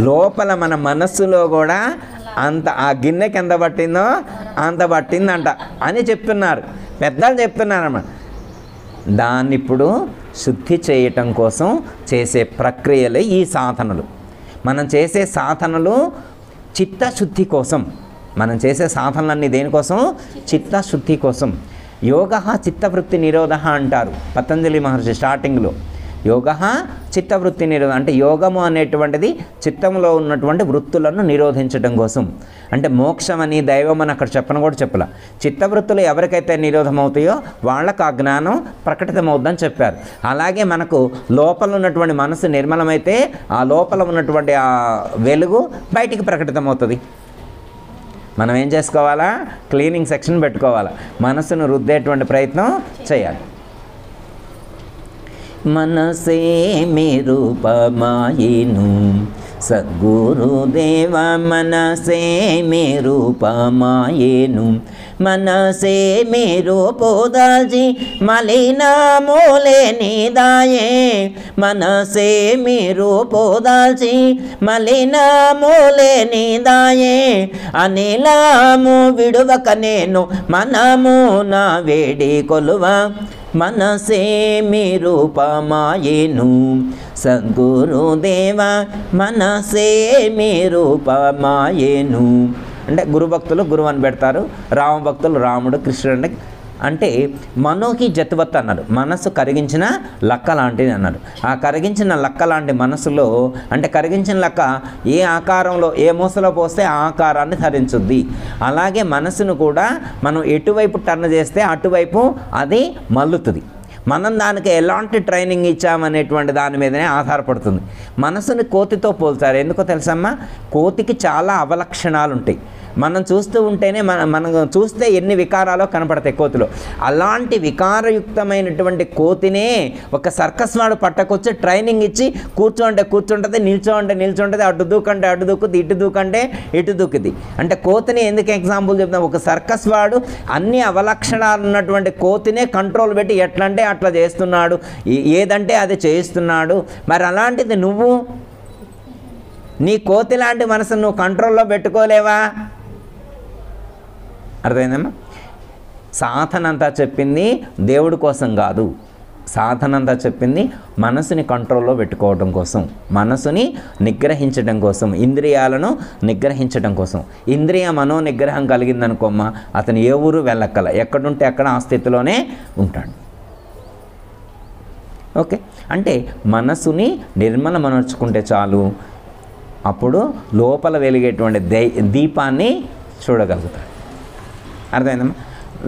లోపల మన మనస్సులో కూడా అంత ఆ గిన్నెకి ఎంత పట్టిందో అంత పట్టిందంట అని చెప్తున్నారు పెద్దలు, చెప్తున్నారన్నమాట. దాన్ని ఇప్పుడు శుద్ధి చేయటం కోసం చేసే ప్రక్రియలే ఈ సాధనలు. మనం చేసే సాధనలు చిత్తశుద్ధి కోసం. మనం చేసే సాధనలన్నీ దేనికోసం? చిత్తశుద్ధి కోసం. యోగ చిత్తవృత్తి నిరోధ అంటారు పతంజలి మహర్షి స్టార్టింగ్లో. యోగ చిత్తవృత్తి నిరోధ అంటే యోగము అనేటువంటిది చిత్తంలో ఉన్నటువంటి వృత్తులను నిరోధించడం కోసం. అంటే మోక్షం అని దైవం అని అక్కడ కూడా చెప్పలా. చిత్తవృత్తులు ఎవరికైతే నిరోధం అవుతాయో వాళ్ళకు ఆ జ్ఞానం ప్రకటితమవుద్దని చెప్పారు. అలాగే మనకు లోపల ఉన్నటువంటి మనసు నిర్మలమైతే ఆ లోపల ఉన్నటువంటి ఆ వెలుగు బయటికి ప్రకటితమవుతుంది. మనం ఏం చేసుకోవాలా? క్లీనింగ్ సెక్షన్ పెట్టుకోవాలా. మనసును రుద్దేటువంటి ప్రయత్నం చేయాలి. మనసే మీ రూపమాయేను సద్గురుదేవ, మనసే మీ రూపమాయేను. మనసే మీ రూపుదాల్చి మలినమూలే నీదాయే. మనసే మీ రూపుదాల్చి మలినమూలే నీదాయే. అనిలము విడువక నేను మనము నా వేడి కొలువ. మనసే మీ రూపమాయేను. సద్గురుదేవ మనసే మీ రూపమాయేను. అంటే గురుభక్తులు గురువు అని పెడతారు, రామభక్తులు రాముడు, కృష్ణుడు అంటే మనోకి జతువత్ అన్నారు. మనసు కరిగించిన లక్క లాంటిది అన్నారు. ఆ కరిగించిన లక్క లాంటి మనసులో అంటే కరిగించిన లక్క ఏ ఆకారంలో ఏ మూసలో పోస్తే ఆ ఆకారాన్ని ధరించుద్ది. అలాగే మనసును కూడా మనం ఎటువైపు టర్న్ చేస్తే అటువైపు అది మల్లుతుంది. మనం దానికి ఎలాంటి ట్రైనింగ్ ఇచ్చామనేటువంటి దాని మీదనే ఆధారపడుతుంది. మనసుని కోతితో పోల్చారు. ఎందుకో తెలుసమ్మా, కోతికి చాలా అవలక్షణాలు ఉంటాయి. మనం చూస్తూ ఉంటేనే మనం చూస్తే ఎన్ని వికారాలు కనపడతాయి కోతిలో. అలాంటి వికారయుక్తమైనటువంటి కోతినే ఒక సర్కస్ వాడు పట్టకొచ్చి ట్రైనింగ్ ఇచ్చి కూర్చుంటుంది, నిల్చుంటుంది, అటు దూకంటే అటు దూకుద్ది, ఇటు దూకంటే ఇటు దూకుద్ది. అంటే కోతిని ఎందుకు ఎగ్జాంపుల్ చెప్తాం, ఒక సర్కస్ వాడు అన్ని అవలక్షణాలు ఉన్నటువంటి కోతినే కంట్రోల్ పెట్టి ఎట్లా అంటే అట్లా చేస్తున్నాడు, ఏదంటే అది చేస్తున్నాడు. మరి అలాంటిది నువ్వు నీ కోతి లాంటి మనసును నువ్వు కంట్రోల్లో పెట్టుకోలేవా? అర్థమైందమ్మా? సాధన అంతా చెప్పింది దేవుడి కోసం కాదు. సాధన అంతా చెప్పింది మనసుని కంట్రోల్లో పెట్టుకోవడం కోసం, మనసుని నిగ్రహించడం కోసం, ఇంద్రియాలను నిగ్రహించడం కోసం. ఇంద్రియ మనో నిగ్రహం కలిగిందనుకోమ్మా, అతను ఏ ఊరు వెళ్ళక్కల, ఎక్కడుంటే అక్కడ ఆ స్థితిలోనే ఉంటాడు. ఓకే, అంటే మనసుని నిర్మలమనర్చుకుంటే చాలు, అప్పుడు లోపల వెలిగేటువంటి దీపాన్ని చూడగలుగుతాడు. అర్థమైందమ్మా?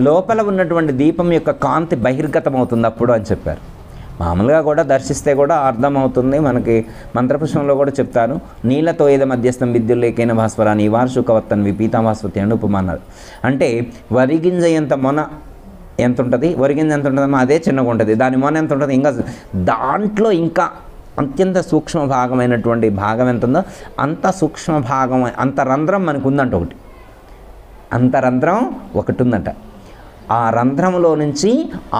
లోపల ఉన్నటువంటి దీపం యొక్క కాంతి బహిర్గతం అవుతుంది అప్పుడు అని చెప్పారు. మామూలుగా కూడా దర్శిస్తే కూడా అర్థమవుతుంది. మనకి మంత్రపుష్పంలో కూడా చెప్తారు, నీళ్ళతో ఏదో మధ్యస్థం విద్యుల్లేకైన భాస్వరాన్ని ఈ వార్షికవత్తన్ విపీతాభాస్వతి అనుపమన్నారు. అంటే వరిగింజ ఎంత మొన ఎంత ఉంటుంది, వరిగింజ ఎంత ఉంటుందమ్మా అదే చిన్నగా ఉంటుంది, దాని మొన ఎంత ఉంటుంది, ఇంకా దాంట్లో ఇంకా అత్యంత సూక్ష్మ భాగమైనటువంటి భాగం ఎంత ఉందో అంత సూక్ష్మ భాగం, అంత రంధ్రం మనకు ఉందంట, ఒకటి అంతరంధ్రం ఒకటి ఉందంట. ఆ రంధ్రంలో నుంచి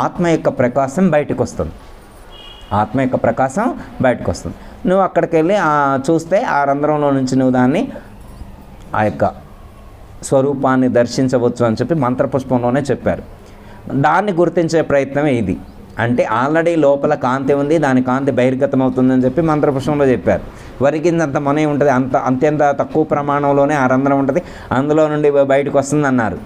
ఆత్మ యొక్క ప్రకాశం బయటకు వస్తుంది. ఆత్మ యొక్క ప్రకాశం బయటకు వస్తుంది. నువ్వు అక్కడికి వెళ్ళి చూస్తే ఆ రంధ్రంలో నుంచి నువ్వు దాన్ని ఆ యొక్క స్వరూపాన్ని దర్శించవచ్చు అని చెప్పి మంత్రపుష్పంలోనే చెప్పారు. దాన్ని గుర్తించే ప్రయత్నమే ఇది. అంటే ఆల్రెడీ లోపల కాంతి ఉంది, దాని కాంతి బహిర్గతం అవుతుందని చెప్పి మంత్రపుష్పంలో చెప్పారు. వరికిందంత మొనే ఉంటుంది, అత్యంత తక్కువ ప్రమాణంలోనే ఆ రంధ్రం ఉంటుంది, అందులో నుండి బయటకు వస్తుంది అన్నారు.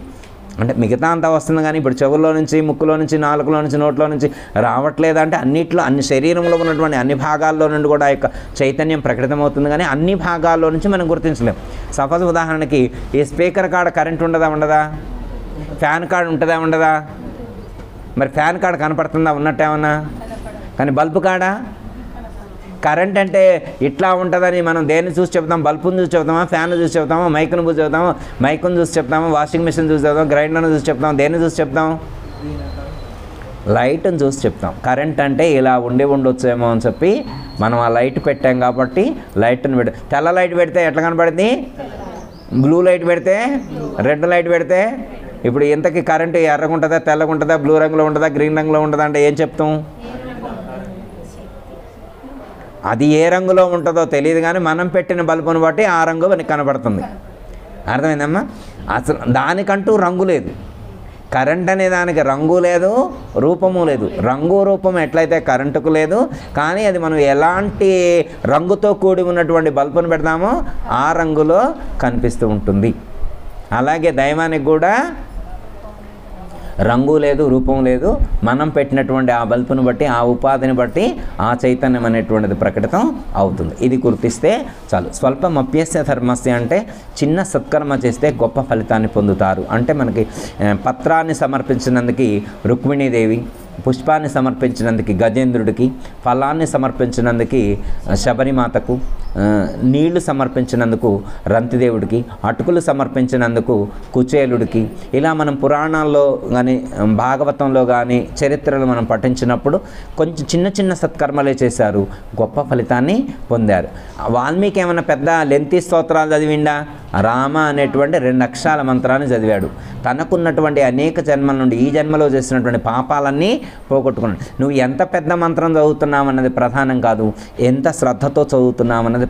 అంటే మిగతా అంతా వస్తుంది కానీ ఇప్పుడు చెవుల్లో నుంచి, ముక్కులో నుంచి, నాలుకలో నుంచి, నోట్లో నుంచి రావట్లేదంటే అన్నిట్లో, అన్ని శరీరంలో ఉన్నటువంటి అన్ని భాగాల్లో నుండి కూడా ఆ యొక్క చైతన్యం ప్రకటితమవుతుంది, కానీ అన్ని భాగాల్లో నుంచి మనం గుర్తించలేం. సపోజ్ ఉదాహరణకి ఈ స్పీకర్ కాడ కరెంట్ ఉండదా, ఫ్యాన్ కాడ ఉండదా, మరి ఫ్యాన్ కాడ కనపడుతుందా ఉన్నట్టేమన్నా, కానీ బల్బు కాడ కరెంట్ అంటే ఇట్లా ఉంటుందని మనం దేన్ని చూసి చెప్తాం, బల్బుని చూసి చెప్తామా, ఫ్యాన్ చూసి చెప్తామా, మైకును చూసి చెప్తామా, మైకును చూసి చెప్తామా, వాషింగ్ మిషన్ చూసి చెప్తాం, గ్రైండర్ను చూసి చెప్తాం, దేన్ని చూసి చెప్తాం, లైట్ని చూసి చెప్తాం. కరెంట్ అంటే ఇలా ఉండొచ్చేమో అని చెప్పి మనం ఆ లైట్ పెట్టాం కాబట్టి లైట్ని తెల్ల లైట్ పెడితే ఎట్లా కనపడింది, బ్లూ లైట్ పెడితే, రెడ్ లైట్ పెడితే, ఇప్పుడు ఇంతకీ కరెంటు ఎర్రగా ఉంటుందా, తెల్లగా ఉంటుందా, బ్లూ రంగులో ఉంటుందా, గ్రీన్ రంగులో ఉంటుందా అంటే ఏం చెప్తాం? అది ఏ రంగులో ఉంటుందో తెలియదు, కానీ మనం పెట్టిన బల్బును బట్టి ఆ రంగు మనకి కనబడుతుంది. అర్థమైందమ్మా? అసలు దానికంటూ రంగు లేదు. కరెంట్ అనే దానికి రంగు లేదు, రూపము లేదు. రంగు రూపం ఎట్లయితే కరెంటుకు లేదు, కానీ అది మనం ఎలాంటి రంగుతో కూడి ఉన్నటువంటి బల్బును పెడతామో ఆ రంగులో కనిపిస్తూ ఉంటుంది. అలాగే దైవానికి కూడా రంగు లేదు, రూపం లేదు. మనం పెట్టినటువంటి ఆ బల్బును బట్టి, ఆ ఉపాధిని బట్టి ఆ చైతన్యం అనేటువంటిది ప్రకటితం అవుతుంది. ఇది గుర్తిస్తే చాలు. స్వల్పం అప్యస్య ధర్మస్య అంటే చిన్న సత్కర్మ చేస్తే గొప్ప ఫలితాన్ని పొందుతారు. అంటే మనకి పత్రాన్ని సమర్పించినందుకు రుక్మిణీదేవి, పుష్పాన్ని సమర్పించినందుకు గజేంద్రుడికి, ఫలాన్ని సమర్పించినందుకు శబరిమాతకు, నీళ్లు సమర్పించినందుకు రంతిదేవుడికి, అటుకులు సమర్పించినందుకు కుచేలుడికి, ఇలా మనం పురాణాల్లో కానీ భాగవతంలో కానీ చరిత్రలు మనం పఠించినప్పుడు కొంచెం చిన్న చిన్న సత్కర్మలే చేశారు, గొప్ప ఫలితాన్ని పొందారు. వాల్మీకి ఏమైనా పెద్ద లెంతి స్తోత్రాలు చదివిండా? రామ అనేటువంటి 2 అక్షరాల మంత్రాన్ని చదివాడు. తనకున్నటువంటి అనేక జన్మల నుండి ఈ జన్మలో చేసినటువంటి పాపాలన్నీ పోగొట్టుకున్నాడు. నువ్వు ఎంత పెద్ద మంత్రం చదువుతున్నావన్నది ప్రధానం కాదు, ఎంత శ్రద్ధతో చదువుతున్నావన్నది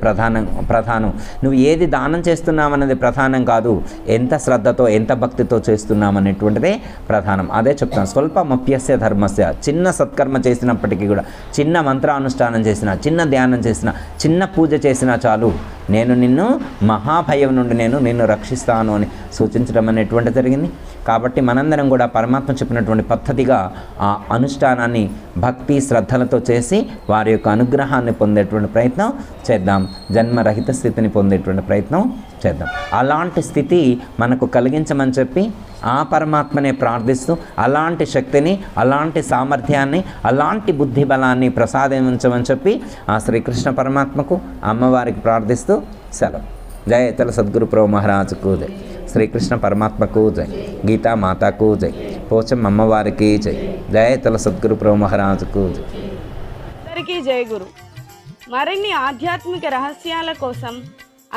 ప్రధానం. నువ్వు ఏది దానం చేస్తున్నావన్నది ప్రధానం కాదు, ఎంత శ్రద్ధతో ఎంత భక్తితో చేస్తున్నామనేటువంటిదే ప్రధానం. అదే చెప్తాను, స్వల్పమప్యస్య ధర్మస్య. చిన్న సత్కర్మ చేసినప్పటికీ కూడా, చిన్న మంత్రానుష్ఠానం చేసినా, చిన్న ధ్యానం చేసినా, చిన్న పూజ చేసినా చాలు, నేను నిన్ను మహాభయం నుండి నిన్ను రక్షిస్తాను అని సూచించడం అనేటువంటి జరిగింది. కాబట్టి మనందరం కూడా పరమాత్మ చెప్పినటువంటి పద్ధతిగా ఆ అనుష్ఠానాన్ని భక్తి శ్రద్ధలతో చేసి వారి యొక్క అనుగ్రహాన్ని పొందేటువంటి ప్రయత్నం చేద్దాం, జన్మరహిత స్థితిని పొందేటువంటి ప్రయత్నం చేద్దాం. అలాంటి స్థితి మనకు కలిగించమని చెప్పి ఆ పరమాత్మనే ప్రార్థిస్తూ అలాంటి శక్తిని, అలాంటి సామర్థ్యాన్ని, అలాంటి బుద్ధి బలాన్ని ప్రసాదించమని చెప్పి ఆ శ్రీకృష్ణ పరమాత్మకు అమ్మవారికి ప్రార్థిస్తూ సెలవు. జయ తల సద్గురు ప్రభు మహారాజుకు జై, శ్రీకృష్ణ పరమాత్మకు జై, గీతా మాతాకు జై, పోచం అమ్మవారికి జై. జయ తల సద్గురు ప్రభు మహారాజుకు జై. అందరికీ జై గురు. మరిన్ని ఆధ్యాత్మిక రహస్యాల కోసం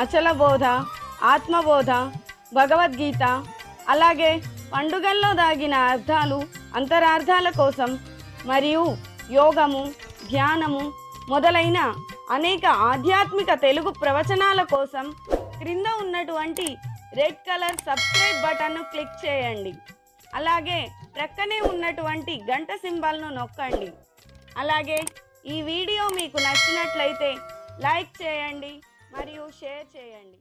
అచల బోధ, ఆత్మబోధ, భగవద్గీత, అలాగే పండుగల్లో దాగిన అర్థాలు, అంతరార్థాల కోసం మరియు యోగము, ధ్యానము మొదలైన అనేక ఆధ్యాత్మిక తెలుగు ప్రవచనాల కోసం క్రింద ఉన్నటువంటి రెడ్ కలర్ సబ్స్క్రైబ్ బటన్ను క్లిక్ చేయండి. అలాగే ప్రక్కనే ఉన్నటువంటి గంట సింబల్ను నొక్కండి. అలాగే ఈ వీడియో మీకు నచ్చినట్లయితే లైక్ చేయండి మరియు షేర్ చేయండి.